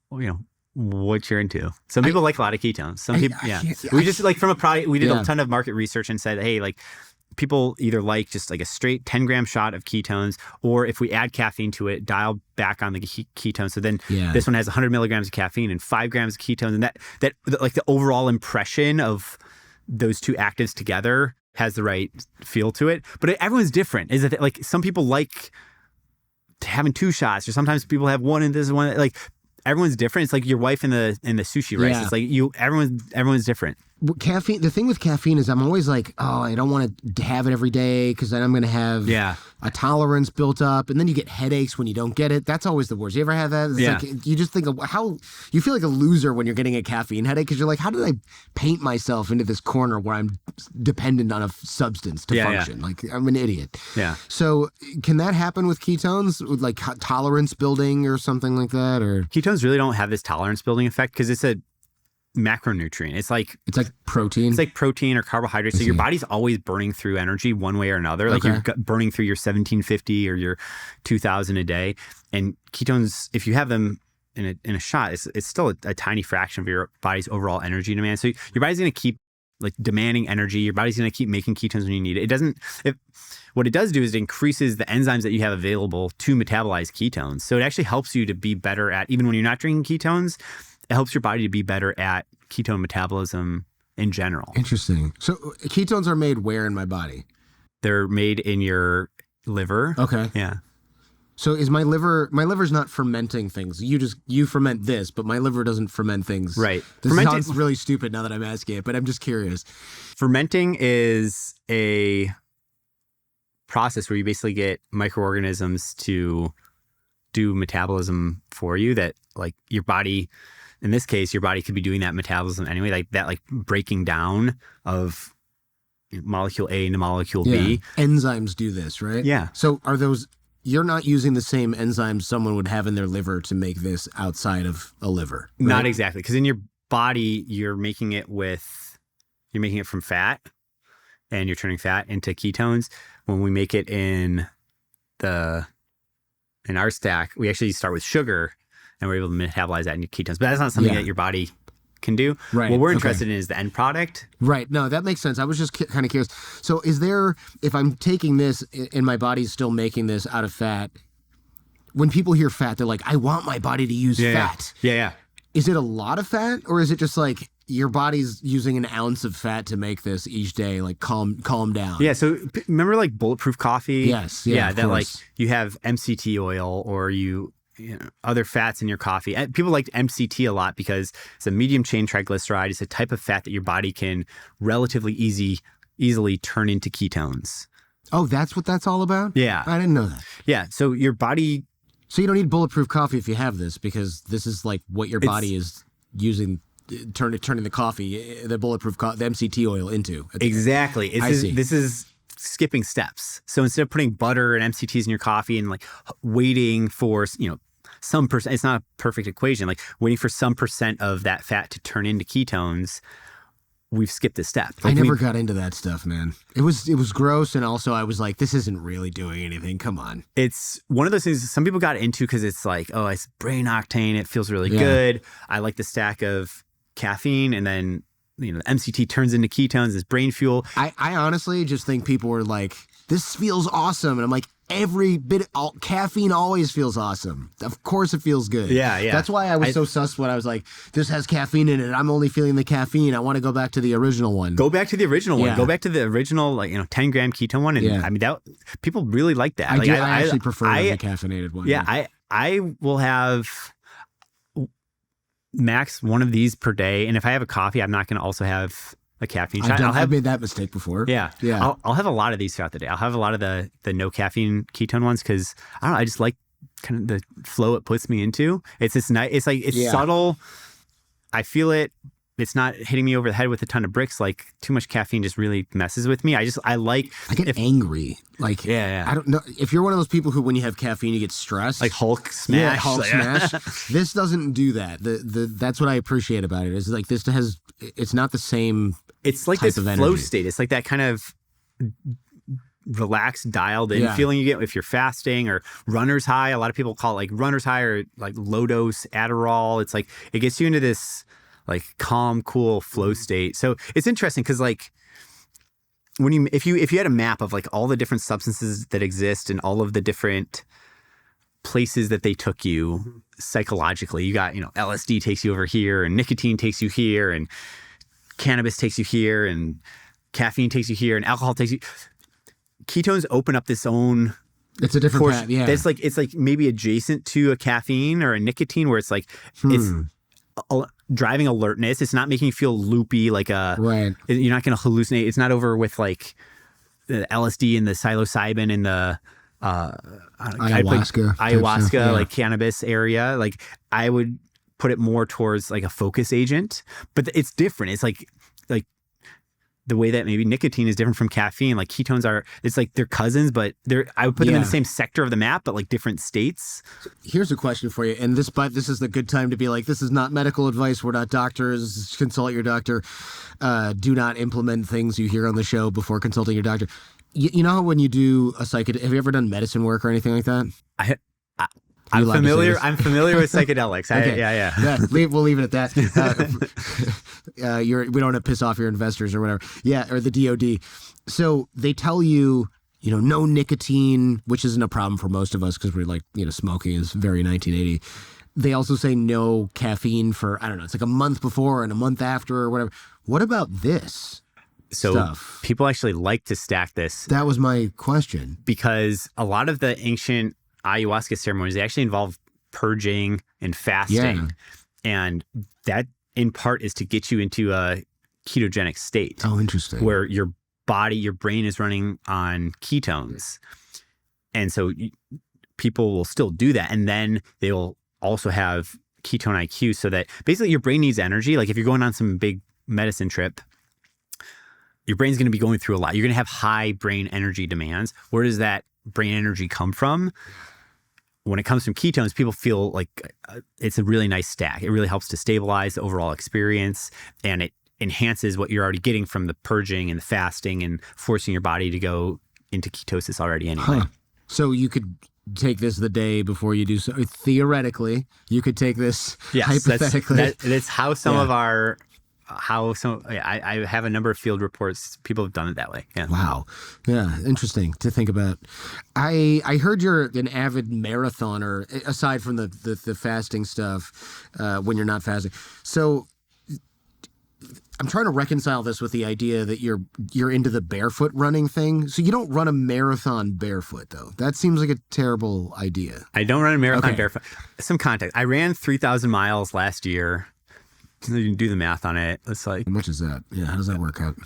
what you're into. Some people like a lot of ketones. Some people, We just like from a product, we did a ton of market research and said, hey, like people either like just like a straight 10-gram shot of ketones, or if we add caffeine to it, dial back on the ketones. So then this one has 100 milligrams of caffeine and 5 grams of ketones, and that like the overall impression of those two actives together has the right feel to it. But everyone's different. Is it like some people like having 2 shots, or sometimes people have one and this one. Like everyone's different. It's like your wife in the sushi rice. Yeah. It's like everyone's different. Caffeine. The thing with caffeine is I'm always like, oh, I don't want to have it every day because then I'm going to have a tolerance built up, and then you get headaches when you don't get it. That's always the worst. You ever have that? It's like, you just think of how you feel like a loser when you're getting a caffeine headache because you're like, how did I paint myself into this corner where I'm dependent on a substance to function? Like I'm an idiot. Yeah. So can that happen with ketones, with like tolerance building or something like that? Or ketones really don't have this tolerance building effect because it's a macronutrient. It's like protein. It's like protein or carbohydrates. So your body's always burning through energy one way or another. Like you're burning through your 1,750 or your 2,000 a day. And ketones, if you have them in a shot, it's still a tiny fraction of your body's overall energy demand. So your body's going to keep like demanding energy. Your body's going to keep making ketones when you need it. It doesn't. What it does do is it increases the enzymes that you have available to metabolize ketones. So it actually helps you to be better at, even when you're not drinking ketones, it helps your body to be better at ketone metabolism in general. Interesting. So ketones are made where in my body? They're made in your liver. Okay. Yeah. So is my liver's not fermenting things. You ferment this, but my liver doesn't ferment things. Right. This sounds really stupid now that I'm asking it, but I'm just curious. Fermenting is a process where you basically get microorganisms to do metabolism for you that like your body, in this case, your body could be doing that metabolism anyway, like that, like breaking down of molecule A into molecule B. Enzymes do this, right? Yeah. So are those, you're not using the same enzymes someone would have in their liver to make this outside of a liver, right? Not exactly. Because in your body, you're making it from fat, and you're turning fat into ketones. When we make it in our stack, we actually start with sugar, and we're able to metabolize that into ketones. But that's not something that your body can do. Right. What we're interested in is the end product. Right. No, that makes sense. I was just kind of curious. So is there, if I'm taking this and my body's still making this out of fat, when people hear fat, they're like, I want my body to use fat. Yeah. Is it a lot of fat, or is it just like your body's using an ounce of fat to make this each day? Like calm down. Yeah. So remember like bulletproof coffee? Yes. Yeah. That like you have MCT oil or other fats in your coffee. And people like MCT a lot because it's a medium chain triglyceride. It's a type of fat that your body can relatively easily turn into ketones. Oh, that's what that's all about? Yeah. I didn't know that. Yeah. So your body... So you don't need bulletproof coffee if you have this, because this is like what your body is using, turning the coffee, the bulletproof the MCT oil into. Exactly. This is skipping steps. So instead of putting butter and MCTs in your coffee and like waiting for, some percent, it's not a perfect equation, like waiting for some percent of that fat to turn into ketones, we've skipped a step. Like I never got into that stuff, man. It was gross, and also I was like, this isn't really doing anything. Come on. It's one of those things some people got into because it's like, oh, it's brain octane. It feels really good. I like the stack of caffeine, and then the MCT turns into ketones as brain fuel. I honestly just think people were like, this feels awesome. And I'm like, every bit of caffeine always feels awesome. Of course it feels good. Yeah. That's why I was so sus when I was like, this has caffeine in it. I'm only feeling the caffeine. I want to go back to the original one. Go back to the original one. Go back to the original 10-gram ketone one. And I mean, that people really like that. I actually prefer the caffeinated one. Yeah, I will have max one of these per day. And if I have a coffee, I'm not going to also have a caffeine shot. I've made that mistake before. Yeah. I'll have a lot of these throughout the day. I'll have a lot of the no caffeine ketone ones because I don't know. I just like kind of the flow it puts me into. It's this nice. It's like subtle. I feel it. It's not hitting me over the head with a ton of bricks. Like too much caffeine just really messes with me. I get angry. Like I don't know if you're one of those people who when you have caffeine you get stressed. Like Hulk smash. Yeah, Hulk smash. This doesn't do that. That's what I appreciate about it. Is like this has. It's not the same. It's like this flow state. It's like that kind of relaxed, dialed in feeling you get if you're fasting, or runner's high. A lot of people call it like runner's high or like low dose Adderall. It's like it gets you into this like calm, cool flow state. So it's interesting because like if you had a map of like all the different substances that exist and all of the different places that they took you psychologically, you got LSD takes you over here, and nicotine takes you here, and cannabis takes you here, and caffeine takes you here, and alcohol takes you. Ketones open up this own. It's a different path, yeah. It's like maybe adjacent to a caffeine or a nicotine, where it's like it's driving alertness. It's not making you feel loopy like right. You're not going to hallucinate. It's not over with like the LSD and the psilocybin and the ayahuasca like cannabis area. Like I would put it more towards like a focus agent, but it's different. It's like the way that maybe nicotine is different from caffeine. Like ketones it's like they're cousins, but I would put them in the same sector of the map, but like different states. Here's a question for you. And this is the good time to be like, this is not medical advice. We're not doctors. Consult your doctor. Do not implement things you hear on the show before consulting your doctor. You know how when you do a psychedelic, have you ever done medicine work or anything like that? I'm familiar with psychedelics. Okay. We'll leave it at that. We don't want to piss off your investors or whatever. Yeah, or the DOD. So they tell you, no nicotine, which isn't a problem for most of us because we're like, smoking is very 1980. They also say no caffeine for, I don't know, it's like a month before and a month after or whatever. What about this? Stuff? People actually like to stack this. That was my question. Because a lot of the ancient ayahuasca ceremonies, they actually involve purging and fasting. And that in part is to get you into a ketogenic state. Oh, interesting. Where your brain is running on ketones. And so people will still do that. And then they will also have Ketone-IQ so that basically your brain needs energy. Like if you're going on some big medicine trip, your brain's going to be going through a lot. You're going to have high brain energy demands. Where does that brain energy come from? when it comes from ketones, people feel like it's a really nice stack. It really helps to stabilize the overall experience, and it enhances what you're already getting from the purging and the fasting and forcing your body to go into ketosis already anyway. So you could take this the day before you do so. Theoretically, you could take this hypothetically. That's how some of our, I have a number of field reports. People have done it that way. Yeah. Wow. Yeah. Interesting to think about. I heard you're an avid marathoner, aside from the fasting stuff, when you're not fasting. So I'm trying to reconcile this with the idea that you're into the barefoot running thing. So you don't run a marathon barefoot, though. That seems like a terrible idea. I don't run a marathon barefoot. Some context. I ran 3,000 miles last year. You can do the math on it. It's like, how much is that? Yeah, how does that work out?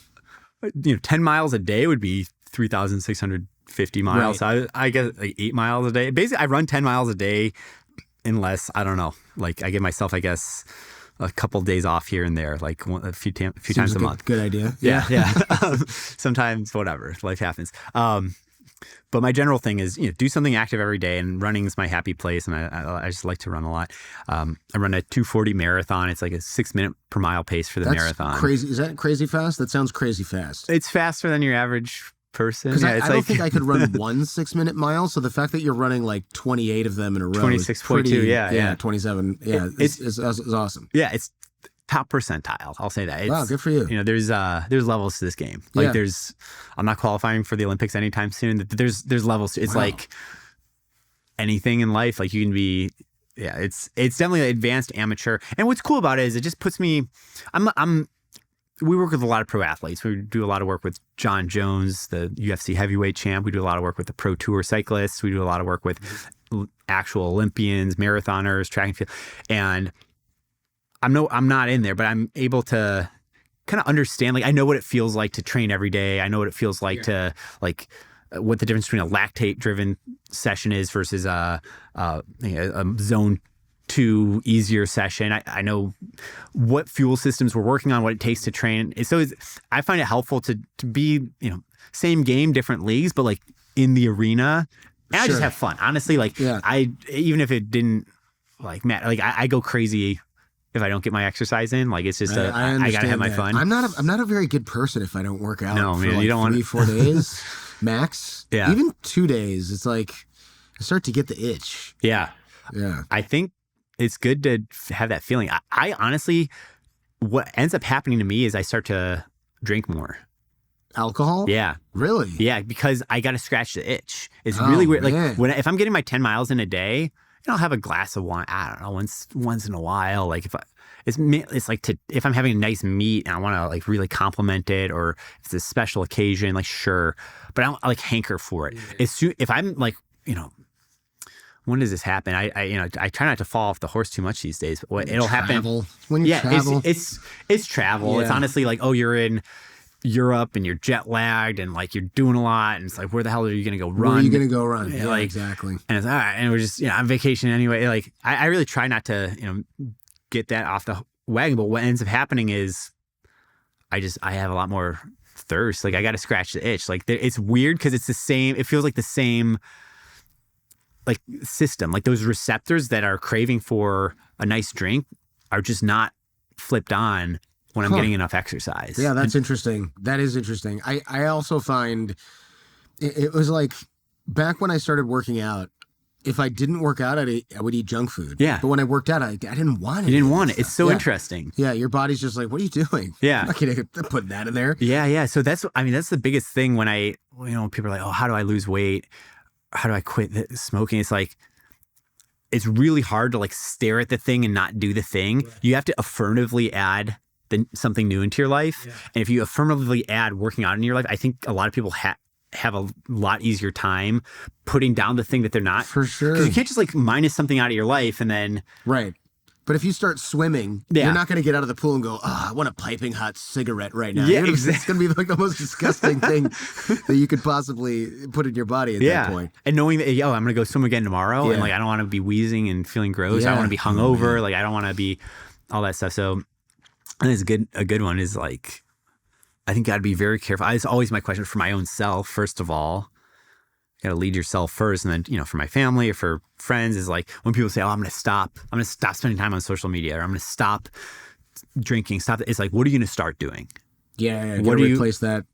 10 miles a day would be 3,650 miles. Right. So I get like 8 miles a day. Basically, I run 10 miles a day unless, I don't know, like I give myself, I guess, a couple of days off here and there, like a few times a month. Good idea. Yeah. Sometimes, whatever, life happens. But my general thing is, do something active every day, and running is my happy place, and I just like to run a lot. I run a 2:40 marathon. It's like a 6 minute per mile pace for the marathon. Crazy. Is that crazy fast? That sounds crazy fast. It's faster than your average person. Because I don't think I could run one 6 minute mile. So the fact that you're running like 28 of them in a row, 26.2, yeah, 27, is awesome. Yeah, it's top percentile. I'll say that. Wow, good for you. There's levels to this game. Like I'm not qualifying for the Olympics anytime soon. There's levels. It's like anything in life. Like you can be. Yeah, it's definitely an advanced amateur. And what's cool about it is it just puts me. We work with a lot of pro athletes. We do a lot of work with John Jones, the UFC heavyweight champ. We do a lot of work with the pro tour cyclists. We do a lot of work with actual Olympians, marathoners, track and field. And I'm not in there, but I'm able to kind of understand. Like I know what it feels like to train every day. I know what it feels like to what the difference between a lactate-driven session is versus a zone 2 easier session. I know what fuel systems we're working on, what it takes to train. So I find it helpful to be, same game, different leagues, but like in the arena. And I just have fun. Honestly, even if it didn't matter, I go crazy if I don't get my exercise in. Like it's just I gotta have my fun. I'm not a very good person if I don't work out. No, for man, you don't want 3-4 days max. Yeah, even 2 days. It's like I start to get the itch. Yeah. I think it's good to have that feeling. I honestly, what ends up happening to me is I start to drink more. Alcohol? Yeah. Really? Yeah, because I got to scratch the itch. It's really weird. Man. Like if I'm getting my 10 miles in a day, I'll have a glass of wine. I don't know, once in a while. Like if I'm having a nice meat and I want to like really compliment it, or if it's a special occasion, like sure, but I don't like hanker for it. If I'm like, when does this happen? I try not to fall off the horse too much these days. But it'll happen when you travel. It's travel. Yeah. It's honestly like, you're in Europe and you're jet lagged and like you're doing a lot, and it's like, where the hell are you gonna go run? Where are you gonna go run? Yeah, exactly. And it's all right, and we're just on vacation anyway. Like I really try not to get that off the wagon. But what ends up happening is I have a lot more thirst. Like I got to scratch the itch. Like it's weird because it's the same. It feels like the same. Like system, like those receptors that are craving for a nice drink are just not flipped on when I'm getting enough exercise. Yeah, that's interesting. That is interesting. I also find it was like back when I started working out, if I didn't work out, I would eat junk food. Yeah. But when I worked out, I didn't want it. You didn't want it. It's so interesting. Yeah, your body's just like, what are you doing? Yeah. I'm not gonna put that in there. Yeah. So that's the biggest thing when people are like, how do I lose weight? How do I quit smoking? It's like, it's really hard to like stare at the thing and not do the thing. Right. You have to affirmatively add something new into your life. Yeah. And if you affirmatively add working out in your life, I think a lot of people have a lot easier time putting down the thing that they're not. For sure. Because you can't just like minus something out of your life and then. Right. But if you start swimming, you're not going to get out of the pool and go, I want a piping hot cigarette right now. Yeah, exactly. It's going to be like the most disgusting thing that you could possibly put in your body at that point. And knowing that, I'm going to go swim again tomorrow. And like, I don't want to be wheezing and feeling gross. I don't want to be hungover. Like, I don't want to be all that stuff. So I think a good one is like, I think got to be very careful. It's always my question for my own self, first of all. gotta lead yourself first. And then, you know, for my family or for friends is like when people say, oh, I'm gonna stop spending time on social media, or I'm gonna stop drinking, it's like, what are you gonna start doing? Yeah, what do you replace that,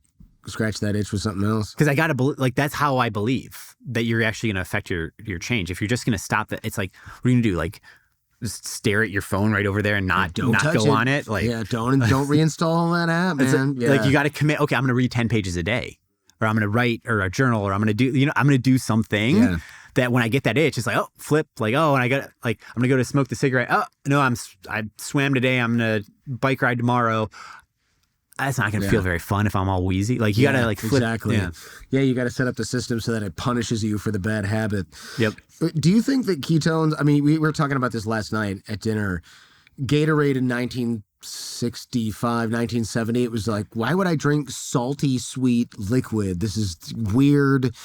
scratch that itch with something else? Because I gotta like, that's how I believe that you're actually gonna affect your change. If you're just gonna stop that, it's like, what are you gonna do? Like, just stare at your phone right over there and not go on it. Like, yeah, don't reinstall that app, man. Like you got to commit. Okay, I'm going to read 10 pages a day, or I'm going to write or a journal, or I'm going to do, you know, I'm going to do something that when I get that itch, it's like, oh, flip, like, oh, and I got like, I'm going to go to smoke the cigarette. Oh no, I swam today. I'm going to bike ride tomorrow. That's not going to feel very fun if I'm all wheezy. Like you got to like flip. Exactly. Yeah, you got to set up the system so that it punishes you for the bad habit. Yep. Do you think that ketones, I mean, we were talking about this last night at dinner, Gatorade in 1965, 1970, it was like, why would I drink salty, sweet liquid? This is weird.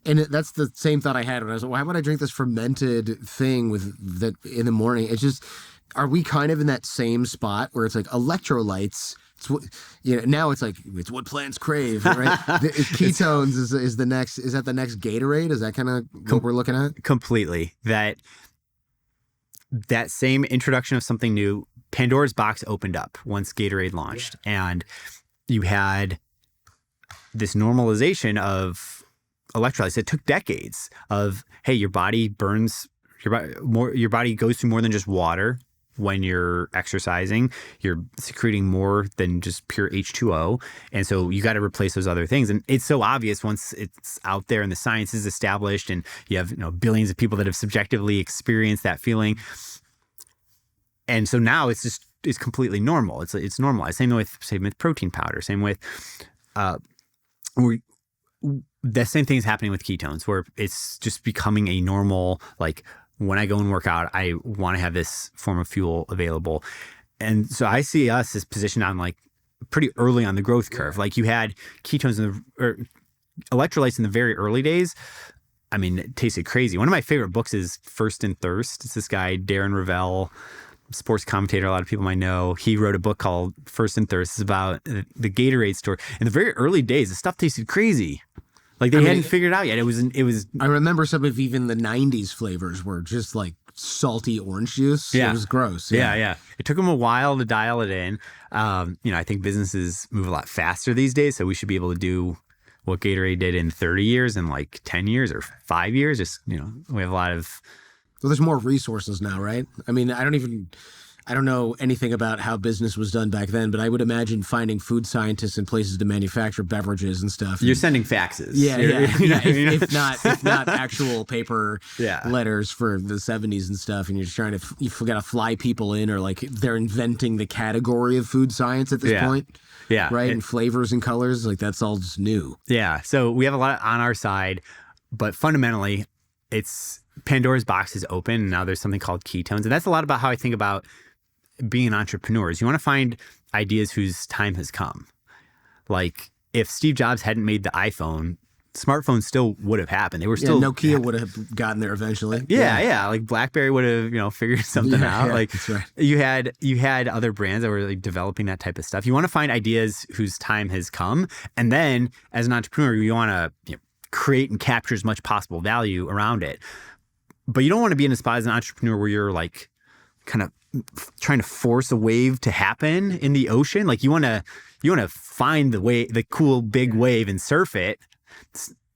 And that's the same thought I had when I was like, why would I drink this fermented thing with that in the morning? It's just, are we kind of in that same spot where it's like electrolytes? It's what, you know, now it's like, it's what plants crave, right? Ketones is the next, is that the next Gatorade? Is that kind of what we're looking at? Completely. That same introduction of something new, Pandora's box opened up once Gatorade launched, and you had this normalization of electrolytes. It took decades of, hey, your body burns, your body goes through more than just water. When you're exercising, you're secreting more than just pure H2O. And so you got to replace those other things. And it's so obvious once it's out there and the science is established and you have, you know, billions of people that have subjectively experienced that feeling. And so now it's completely normal. It's normalized. Same with protein powder. Same with, the same thing is happening with ketones, where it's just becoming a normal, like, when I go and work out, I want to have this form of fuel available. And so I see us as positioned on like pretty early on the growth curve. Like you had ketones or electrolytes in the very early days. I mean, it tasted crazy. One of my favorite books is First and Thirst. It's this guy, Darren Ravel, sports commentator. A lot of people might know. He wrote a book called First and Thirst. It's about the Gatorade store. In the very early days, the stuff tasted crazy. Like they hadn't figured it out yet. It was. I remember some of even the 90s flavors were just like salty orange juice. Yeah. It was gross. Yeah. It took them a while to dial it in. You know, I think businesses move a lot faster these days, so we should be able to do what Gatorade did in 30 years in like 10 years or 5 years. Just, you know, we have a lot of. Well, there's more resources now, right? I mean, I don't know anything about how business was done back then, but I would imagine finding food scientists in places to manufacture beverages and stuff. You're sending faxes. Yeah. If not actual paper letters for the 70s and stuff, and you're just trying to, you've got to fly people in, or like they're inventing the category of food science at this point. Yeah. Right. And flavors and colors, like that's all just new. Yeah. So we have a lot on our side, but fundamentally it's Pandora's box is open. And now there's something called ketones. And that's a lot about how I think about being an entrepreneur. You want to find ideas whose time has come. Like if Steve Jobs hadn't made the iPhone, smartphones still would have happened. They were still Nokia would have gotten there eventually. Yeah. Like BlackBerry would have, you know, figured something out. Like that's right. you had other brands that were like developing that type of stuff. You want to find ideas whose time has come, and then as an entrepreneur, you want to, you know, create and capture as much possible value around it. But you don't want to be in a spot as an entrepreneur where you're like kind of trying to force a wave to happen in the ocean. Like you want to find the cool big wave and surf it,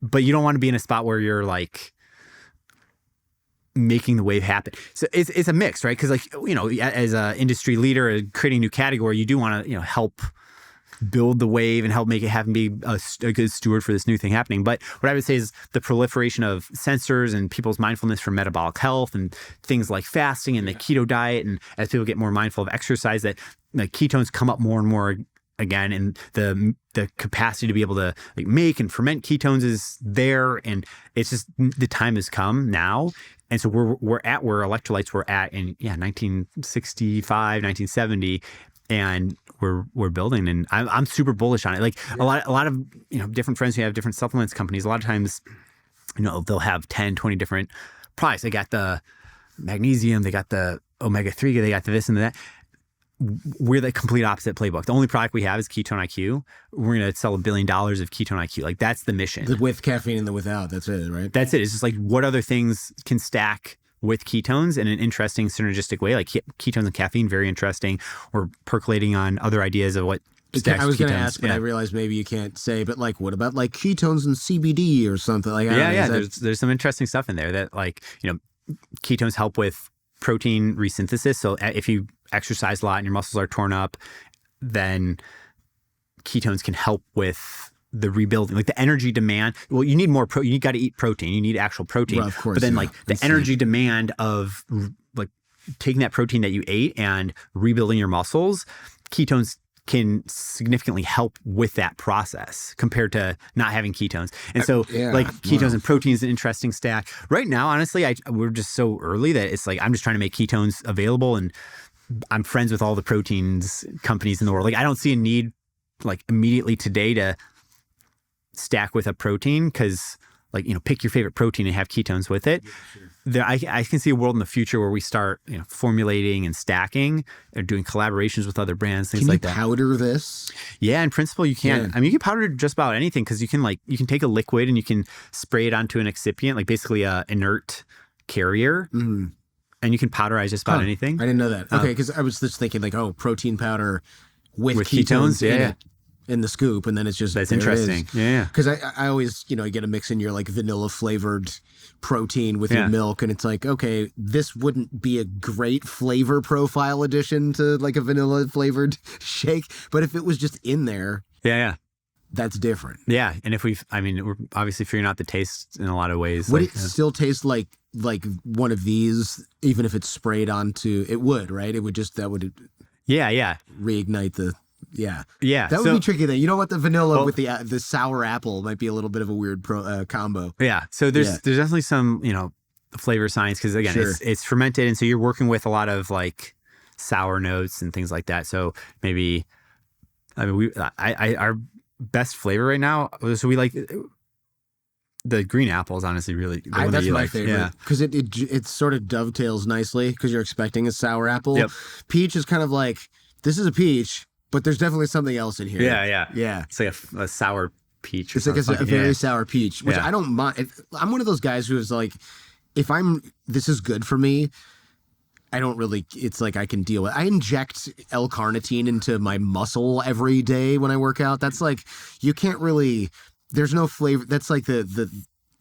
but you don't want to be in a spot where you're like making the wave happen. So it's a mix, right? Because like, you know, as an industry leader creating a new category, you do want to, you know, help build the wave and help make it happen, be a good steward for this new thing happening. But what I would say is the proliferation of sensors and people's mindfulness for metabolic health and things like fasting and the keto diet, and as people get more mindful of exercise, that the ketones come up more and more again, and the capacity to be able to like make and ferment ketones is there, and it's just the time has come now. And so we're at where electrolytes were at in 1965, 1970. And we're building, and I'm super bullish on it. Like a lot of, you know, different friends who have different supplements companies, a lot of times, you know, they'll have 10, 20 different products. They got the magnesium, they got the omega-3, they got the this and that. we're the complete opposite playbook. The only product we have is Ketone-IQ. We're going to sell $1 billion of Ketone-IQ. Like that's the mission. The with caffeine and the without. That's it, right? That's it. It's just like what other things can stack with ketones in an interesting synergistic way. Like ketones and caffeine, very interesting. We're percolating on other ideas of what stacks I was going to ketones. ask, but I realized maybe you can't say, but like, what about like ketones and CBD or something? Like, There's some interesting stuff in there that like, ketones help with protein resynthesis. So if you exercise a lot and your muscles are torn up, then ketones can help with the rebuilding, like the energy demand. Well, you need more protein. You got to eat protein. You need actual protein. Well, of course, but then like the energy demand of like taking that protein that you ate and rebuilding your muscles, ketones can significantly help with that process compared to not having ketones. And so ketones and protein is an interesting stack. Right now, honestly, we're just so early that it's like, I'm just trying to make ketones available, and I'm friends with all the proteins companies in the world. Like I don't see a need like immediately today to stack with a protein, because like, pick your favorite protein and have ketones with it. Yeah, sure. I can see a world in the future where we start, formulating and stacking or doing collaborations with other brands, things like that. Can you powder this? Yeah, in principle you can. Yeah. I mean, you can powder just about anything, because you can take a liquid and you can spray it onto an excipient, like basically a inert carrier. Mm-hmm. And you can powderize just about anything. I didn't know that. Okay, because I was just thinking like, protein powder with ketones in the scoop, and then it's just that's interesting. Yeah, because I always you get to mix in your like vanilla flavored protein with your milk, and it's like, okay, this wouldn't be a great flavor profile addition to like a vanilla flavored shake, but if it was just in there, that's different. Yeah, and if we're obviously figuring out the taste in a lot of ways. Would it still taste like one of these, even if it's sprayed onto? It would, right? It would just reignite the. Yeah. That would be tricky then. You know what? The vanilla with the sour apple might be a little bit of a weird combo. Yeah. So there's definitely some, flavor science, because again, it's fermented. And so you're working with a lot of like sour notes and things like that. So maybe, our best flavor right now, so we like the green apple is honestly really the one that's that my favorite, because it sort of dovetails nicely, because you're expecting a sour apple. Yep. Peach is kind of like, this is a peach, but there's definitely something else in here. Yeah. It's like a sour peach. It's like a very sour peach, which I don't mind. I'm one of those guys who is like, if this is good for me, I don't really, it's like I can deal with it. I inject L-carnitine into my muscle every day when I work out. That's like, you can't really, there's no flavor. That's like the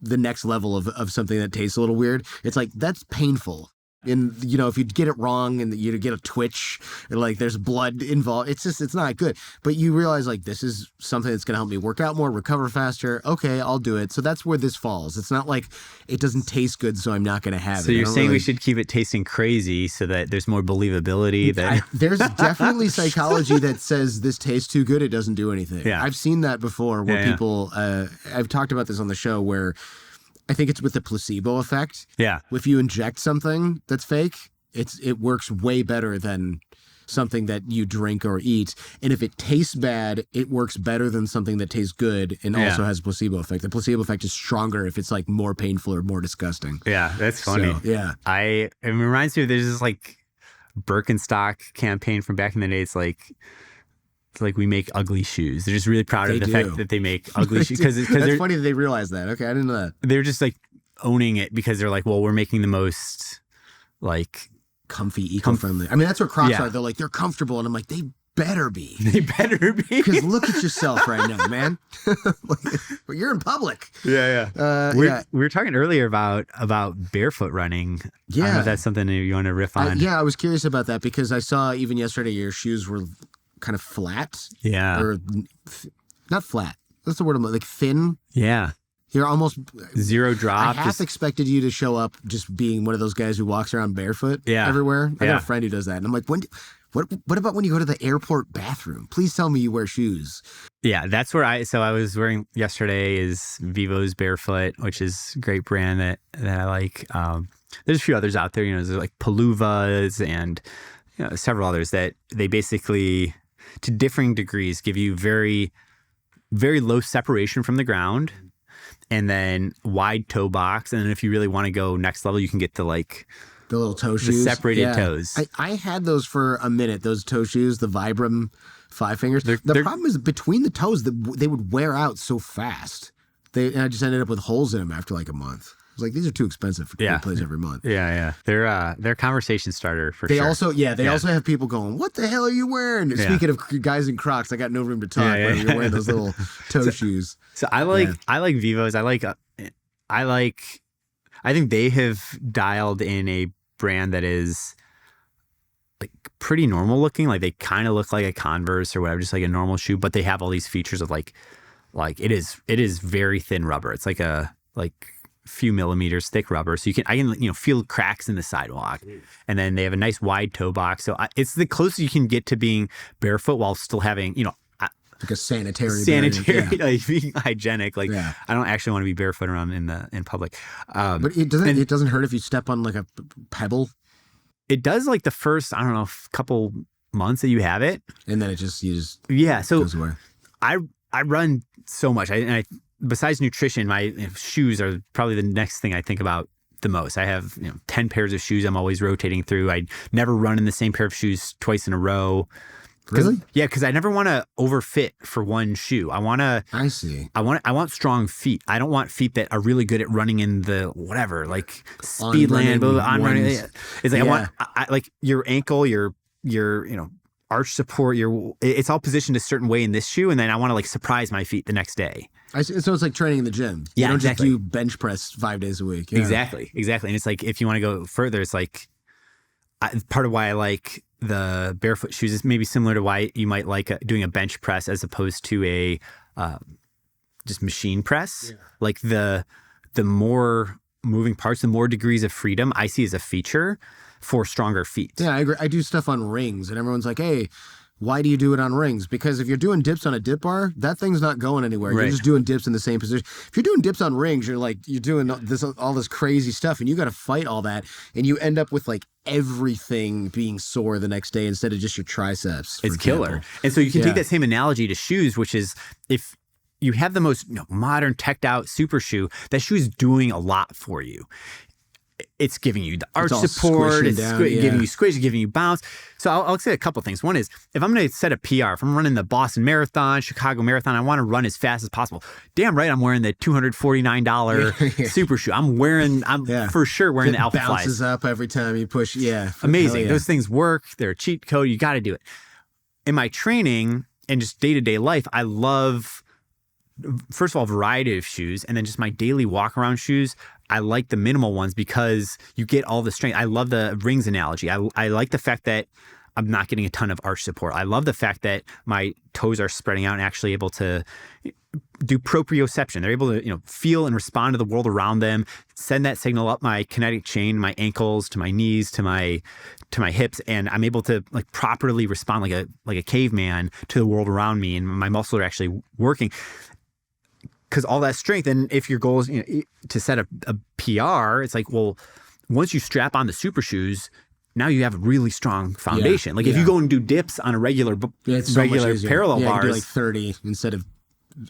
next level of something that tastes a little weird. It's like, that's painful. And, if you get it wrong and you get a twitch, and like there's blood involved, it's not good. But you realize like, this is something that's going to help me work out more, recover faster. Okay, I'll do it. So that's where this falls. It's not like it doesn't taste good, so I'm not going to have it. So you're saying we should keep it tasting crazy so that there's more believability? There's definitely psychology that says this tastes too good, it doesn't do anything. Yeah. I've seen that before where people, I've talked about this on the show, where I think it's with the placebo effect. Yeah. If you inject something that's fake, it works way better than something that you drink or eat. And if it tastes bad, it works better than something that tastes good and also has a placebo effect. The placebo effect is stronger if it's like more painful or more disgusting. Yeah, that's funny. So, yeah. It reminds me of, there's this like Birkenstock campaign from back in the day. It's like we make ugly shoes. They're just really proud of the fact that they make ugly shoes. That's funny that they realize that. Okay, I didn't know that. They're just like owning it, because they're like, well, we're making the most like comfy, eco-friendly. I mean, that's what Crocs are. They're like, they're comfortable, and I'm like, they better be. They better be. Because look at yourself right now, man. You're in public. Yeah. We were talking earlier about barefoot running. Yeah. I don't know if that's something you want to riff on. I was curious about that, because I saw even yesterday your shoes were kind of flat. Yeah. Or not flat. That's the word I'm like, thin. Yeah. You're almost zero drop. I half expected you to show up just being one of those guys who walks around barefoot everywhere. I got a friend who does that. And I'm like, what about when you go to the airport bathroom? Please tell me you wear shoes. Yeah, that's where I was wearing yesterday is Vivo's Barefoot, which is a great brand that I like. There's a few others out there, there's like Paluvas and several others that they basically, to differing degrees, give you very, very low separation from the ground, and then wide toe box. And then if you really want to go next level, you can get the like The little toe the shoes. separated toes. I had those for a minute, those toe shoes, the Vibram 5 fingers. The problem is between the toes, they would wear out so fast. And I just ended up with holes in them after like a month. I was like, these are too expensive for plays every month. Yeah. They're a conversation starter for sure. Also have people going, what the hell are you wearing? Speaking of guys in Crocs, I got no room to talk when you're wearing those little toe shoes. So I like Vivos. I think they have dialed in a brand that is like pretty normal looking. Like they kind of look like a Converse or whatever, just like a normal shoe, but they have all these features of like it is very thin rubber. It's like a few millimeters thick rubber, so I can feel cracks in the sidewalk. And then they have a nice wide toe box, so it's the closest you can get to being barefoot while still having like a sanitary like being hygienic. Like I don't actually want to be barefoot around in public. But it doesn't hurt if you step on like a pebble. It does, like the first couple months that you have it, and then it just so goes away. I run so much. I besides nutrition, my shoes are probably the next thing I think about the most. I have 10 pairs of shoes I'm always rotating through. I never run in the same pair of shoes twice in a row. Really? Yeah, because I never want to overfit for one shoe. I see. I want strong feet. I don't want feet that are really good at running in the whatever, like Speedland, on running. It's like I like your ankle, your arch support. It's all positioned a certain way in this shoe, and then I want to like surprise my feet the next day. So it's like training in the gym. Yeah, you don't exactly. just do bench press 5 days a week. Yeah. Exactly. And it's like if you want to go further, it's like part of why I like the barefoot shoes is maybe similar to why you might like doing a bench press as opposed to a just machine press. Yeah. Like the more moving parts, the more degrees of freedom I see as a feature for stronger feet. Yeah, I agree. I do stuff on rings, and everyone's like, "Hey, why do you do it on rings?" Because if you're doing dips on a dip bar, that thing's not going anywhere. Right. You're just doing dips in the same position. If you're doing dips on rings, you're doing all this crazy stuff, and you got to fight all that, and you end up with like everything being sore the next day instead of just your triceps. It's killer. And so you can take that same analogy to shoes, which is if you have the most modern teched out super shoe, that shoe is doing a lot for you. It's giving you the arch support, it's giving you squish, giving you bounce. So I'll say a couple things. One is, if I'm going to set a PR, if I'm running the Boston Marathon, Chicago Marathon, I want to run as fast as possible. Damn right, I'm wearing the $249 super shoe. I'm for sure wearing the Alpha Flies. It bounces up every time you push. Yeah. Amazing. Yeah. Those things work. They're a cheat code. You got to do it. In my training and just day-to-day life, I love, first of all, variety of shoes, and then just my daily walk-around shoes. I like the minimal ones because you get all the strength. I love the rings analogy. I like the fact that I'm not getting a ton of arch support. I love the fact that my toes are spreading out and actually able to do proprioception. They're able to, feel and respond to the world around them, send that signal up my kinetic chain, my ankles to my knees, to my hips, and I'm able to like properly respond like a caveman to the world around me, and my muscles are actually working. Because all that strength, and if your goal is to set a PR, it's like, well, once you strap on the super shoes, now you have a really strong foundation. If you go and do dips on a regular parallel bars, you do like 30 instead of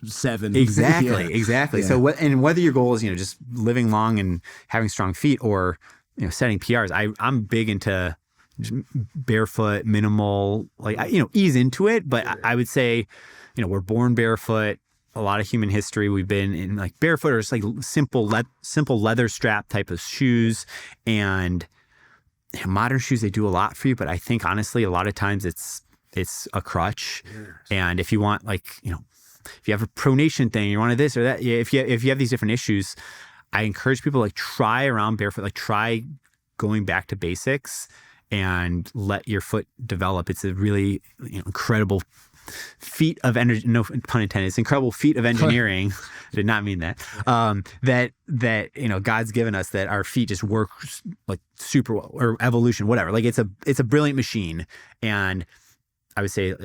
7. Exactly. So whether your goal is just living long and having strong feet, or setting PRs, I'm big into barefoot, minimal, ease into it. But I would say, we're born barefoot. A lot of human history, we've been in like barefoot or just like simple leather strap type of shoes. And modern shoes, they do a lot for you, but I think honestly, a lot of times it's a crutch. Yes. And if you want if you have a pronation thing, you want this or that, if you have these different issues, I encourage people try around barefoot, try going back to basics and let your foot develop. It's a really incredible feat of energy, no pun intended, it's incredible feat of engineering. I did not mean that. That God's given us, that our feet just work like super well, or evolution, whatever. It's a brilliant machine, and I would say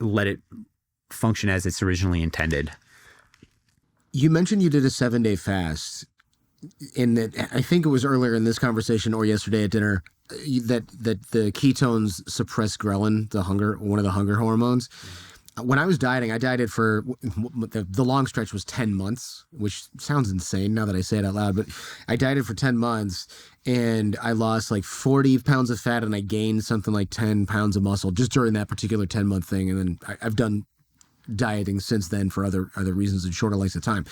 let it function as it's originally intended. You mentioned you did a 7-day fast, and that I think it was earlier in this conversation or yesterday at dinner that the ketones suppress ghrelin, one of the hunger hormones. when I was dieting, I dieted for the long stretch was 10 months, which sounds insane now that I say it out loud, but I dieted for 10 months and I lost like 40 pounds of fat and I gained something like 10 pounds of muscle just during that particular 10-month thing. And then I've done dieting since then for other reasons and shorter lengths of time.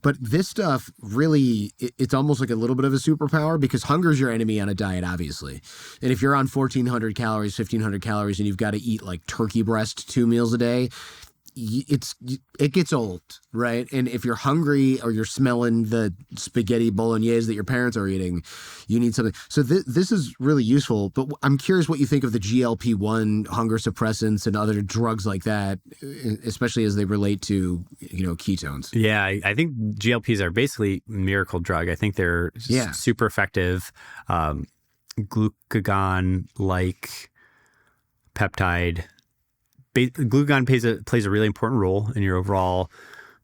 But this stuff really, it's almost like a little bit of a superpower because hunger's your enemy on a diet, obviously. And if you're on 1,400 calories, 1,500 calories, and you've got to eat like turkey breast 2 meals a day, it gets old, right? And if you're hungry or you're smelling the spaghetti bolognese that your parents are eating, you need something. So this is really useful. But I'm curious what you think of the GLP-1 hunger suppressants and other drugs like that, especially as they relate to ketones. Yeah, I think GLPs are basically a miracle drug. I think they're super effective, glucagon-like peptide. Glucagon plays a really important role in your overall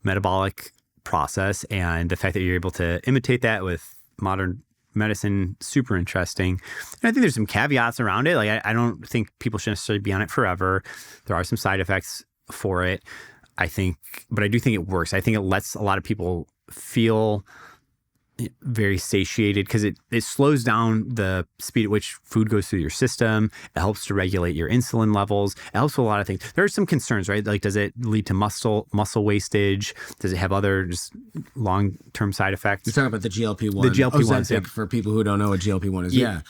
metabolic process, and the fact that you're able to imitate that with modern medicine, super interesting. And I think there's some caveats around it. Like I don't think people should necessarily be on it forever. There are some side effects for it, I think, but I do think it works. I think it lets a lot of people feel very satiated because it slows down the speed at which food goes through your system. It helps to regulate your insulin levels. It helps with a lot of things. There are some concerns, right? Like, does it lead to muscle wastage? Does it have other just long-term side effects? You're talking about the GLP-1. The GLP-1s, Ozempic, for people who don't know what GLP-1 is. Yeah.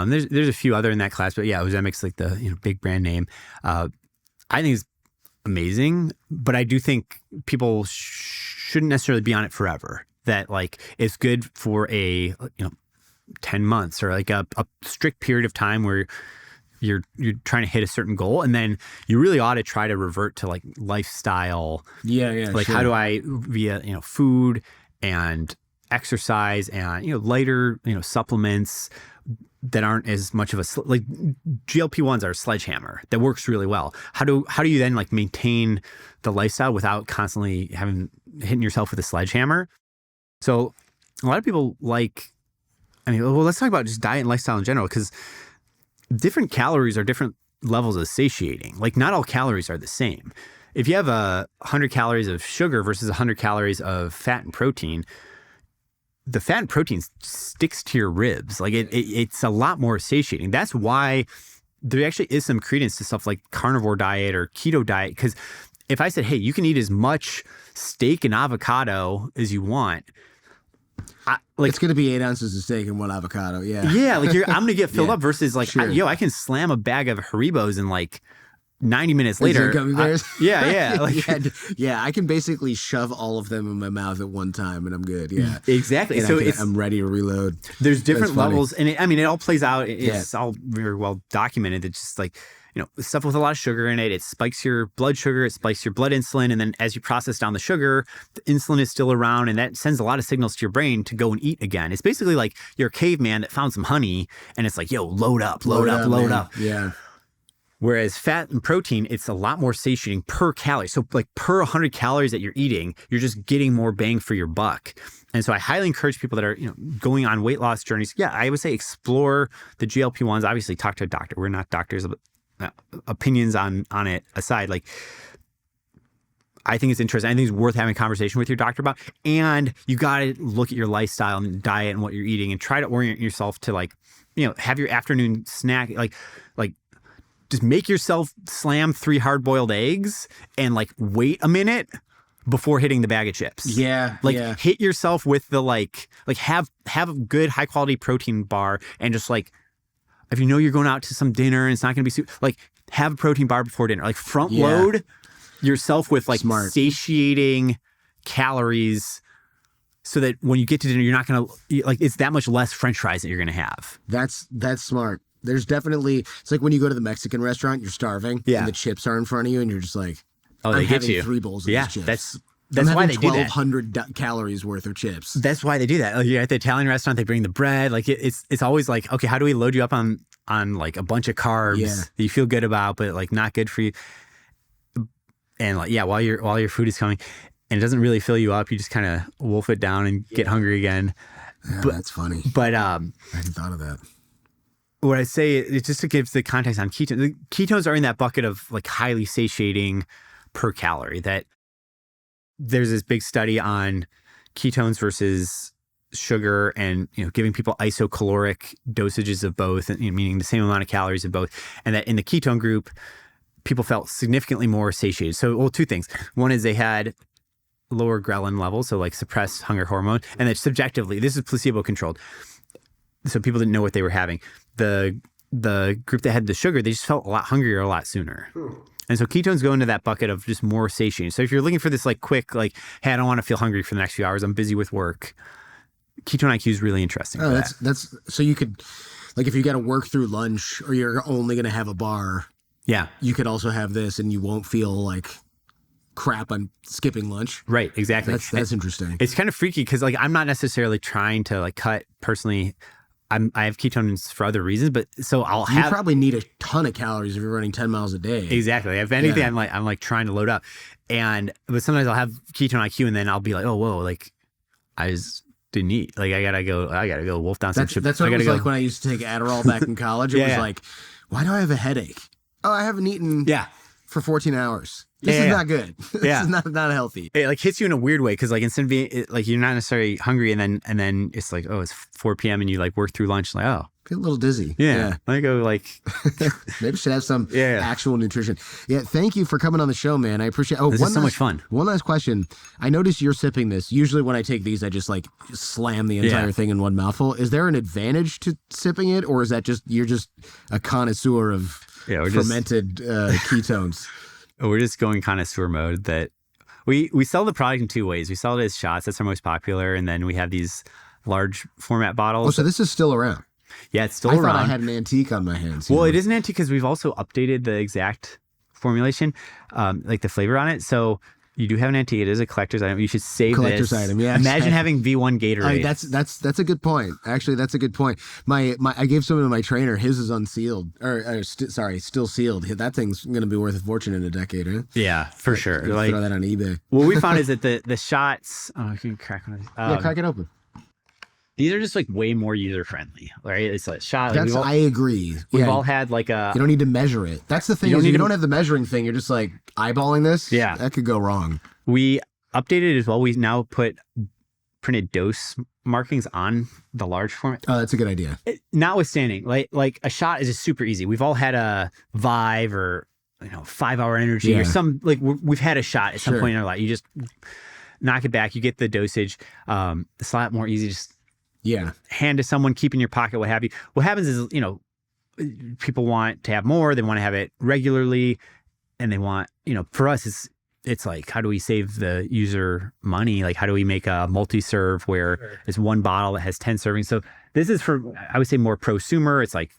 There's a few other in that class, but yeah, Ozempic's like the big brand name. I think it's amazing, but I do think people shouldn't necessarily be on it forever. That like it's good for a 10 months or like a strict period of time where you're trying to hit a certain goal, and then you really ought to try to revert to like lifestyle. Like sure. How do I via food and exercise and lighter supplements that aren't as much of a like GLP-1s are a sledgehammer that works really well. How do you then like maintain the lifestyle without constantly hitting yourself with a sledgehammer? So a lot of people let's talk about just diet and lifestyle in general, because different calories are different levels of satiating. Like not all calories are the same. If you have 100 calories of sugar versus 100 calories of fat and protein, the fat and protein sticks to your ribs. Like it's a lot more satiating. That's why there actually is some credence to stuff like carnivore diet or keto diet. Because if I said, hey, you can eat as much steak and avocado as you want, it's going to be 8 ounces of steak and 1 avocado. Yeah. Yeah. Like I'm going to get filled up versus like, sure. I can slam a bag of Haribos and like 90 minutes later. Gummy bears? I can basically shove all of them in my mouth at one time and I'm good. Yeah. Exactly. And so I'm ready to reload. There's different levels. And it all plays out. It's all very well documented. It's just like, stuff with a lot of sugar in it. It spikes your blood sugar. It spikes your blood insulin. And then as you process down the sugar, the insulin is still around. And that sends a lot of signals to your brain to go and eat again. It's basically like you're a caveman that found some honey and it's like, yo, load up. Yeah. Whereas fat and protein, it's a lot more satiating per calorie. So like per 100 calories that you're eating, you're just getting more bang for your buck. And so I highly encourage people that are, going on weight loss journeys. Yeah, I would say explore the GLP-1s. Obviously, talk to a doctor. We're not doctors, but opinions on it aside, like I think it's interesting. I think it's worth having a conversation with your doctor about. And you got to look at your lifestyle and diet and what you're eating and try to orient yourself to like, have your afternoon snack, like just make yourself slam 3 hard-boiled eggs and like wait a minute before hitting the bag of chips. Hit yourself with the like have a good high quality protein bar and just like, if you're going out to some dinner and it's not going to be super, like have a protein bar before dinner, like front load yourself with like satiating calories so that when you get to dinner, you're not going to like, it's that much less French fries that you're going to have. That's smart. There's definitely, it's like when you go to the Mexican restaurant, you're starving and the chips are in front of you and you're just like, they get you 3 bowls of these chips. That's why they do that. 1,200 calories worth of chips. That's why they do that. Like, you're at the Italian restaurant, they bring the bread. Like it's always like, okay, how do we load you up on like a bunch of carbs that you feel good about, but like not good for you? And like, while your food is coming and it doesn't really fill you up, you just kind of wolf it down and get hungry again. Yeah, that's funny. But I hadn't thought of that. what I say is just to give the context on ketones. The ketones are in that bucket of like highly satiating per calorie. That there's this big study on ketones versus sugar, and giving people isocaloric dosages of both, meaning the same amount of calories of both, and that in the ketone group, people felt significantly more satiated. So, well, two things. One is they had lower ghrelin levels, so like suppressed hunger hormone, and then subjectively, this is placebo controlled, so people didn't know what they were having. The group that had the sugar, they just felt a lot hungrier a lot sooner. And so ketones go into that bucket of just more satiating. So if you're looking for this like quick, like, hey, I don't want to feel hungry for the next few hours, I'm busy with work, Ketone-IQ is really interesting. Oh, that's so you could, like, if you got to work through lunch or you're only going to have a bar, yeah, you could also have this and you won't feel like crap on skipping lunch. Right, exactly. That's interesting. It's kind of freaky because like I'm not necessarily trying to like cut personally. I have ketones for other reasons, but so you probably need a ton of calories if you're running 10 miles a day. Exactly. If anything, yeah. I'm like trying to load up, but sometimes I'll have Ketone-IQ and then I'll be like, oh whoa, like I just didn't eat. Like I gotta go wolf down some shit. That's what it was like when I used to take Adderall back in college. It was like, why do I have a headache? Oh, I haven't eaten for 14 hours. This is not good. This is not healthy. It like hits you in a weird way because like instead of being like you're not necessarily hungry and then it's like, oh, it's 4 p.m. and you like work through lunch, like, oh, feel a little dizzy. Yeah. I go like maybe should have some actual nutrition. Yeah, thank you for coming on the show, man. I appreciate this is so much fun. One last question. I noticed you're sipping this. Usually when I take these, I just like slam the entire thing in one mouthful. Is there an advantage to sipping it, or is that just you're just a connoisseur of fermented ketones? We're just going connoisseur mode. That we sell the product in two ways. We sell it as shots. That's our most popular. And then we have these large format bottles. Oh, so this is still around. Yeah, it's still around. I thought I had an antique on my hands. Well, it is an antique because we've also updated the exact formulation, like the flavor on it. So you do have an antique. It is a collector's item. You should save collector's this. item. Yeah. Imagine having V1 Gatorade. That's a good point. Actually, that's a good point. I gave some to my trainer. His is unsealed, still sealed. That thing's going to be worth a fortune in a decade. Huh? Yeah, for sure. Like, throw that on eBay. What we found is that the shots. Oh, I can crack one of these. Crack it open. These are just like way more user friendly, right? It's like shot. Like I agree. We've all had like a. You don't need to measure it. That's the thing. You don't have the measuring thing. You're just like eyeballing this. Yeah, that could go wrong. We updated it as well. We now put printed dose markings on the large format. Oh, that's a good idea. Notwithstanding, like a shot is just super easy. We've all had a Vive or 5 Hour Energy or some like we've had a shot at some point in our life. You just knock it back. You get the dosage. It's a lot more easy. Just hand to someone, keep in your pocket, what have you. What happens is, people want to have more. They want to have it regularly, and they want, for us, it's like, how do we save the user money? Like, how do we make a multi-serve where it's one bottle that has 10 servings? So this is for, I would say, more prosumer. It's like,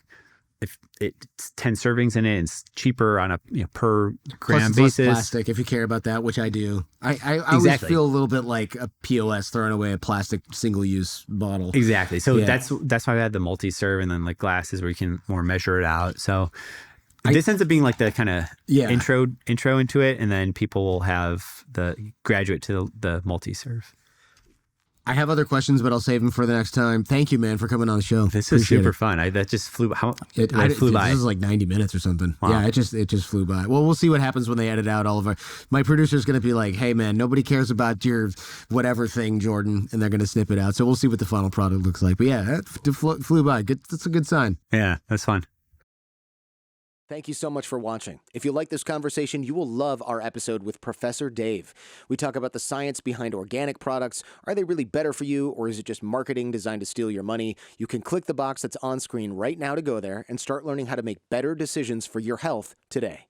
if it's 10 servings in it, it's cheaper on a per gram basis. Less plastic, if you care about that, which I do. I always feel a little bit like a POS throwing away a plastic single-use bottle. Exactly. So that's why I had the multi-serve and then like glasses where you can more measure it out. So this ends up being like the kind of intro into it, and then people will have the graduate to the multi-serve. I have other questions, but I'll save them for the next time. Thank you, man, for coming on the show. This is super fun. That just flew. It flew by. This is like 90 minutes or something. Wow. Yeah, it just flew by. Well, we'll see what happens when they edit out all of our. My producer's going to be like, "Hey, man, nobody cares about your whatever thing, Jordan," and they're going to snip it out. So we'll see what the final product looks like. But yeah, it flew by. That's a good sign. Yeah, that's fun. Thank you so much for watching. If you like this conversation, you will love our episode with Professor Dave. We talk about the science behind organic products. Are they really better for you, or is it just marketing designed to steal your money? You can click the box that's on screen right now to go there and start learning how to make better decisions for your health today.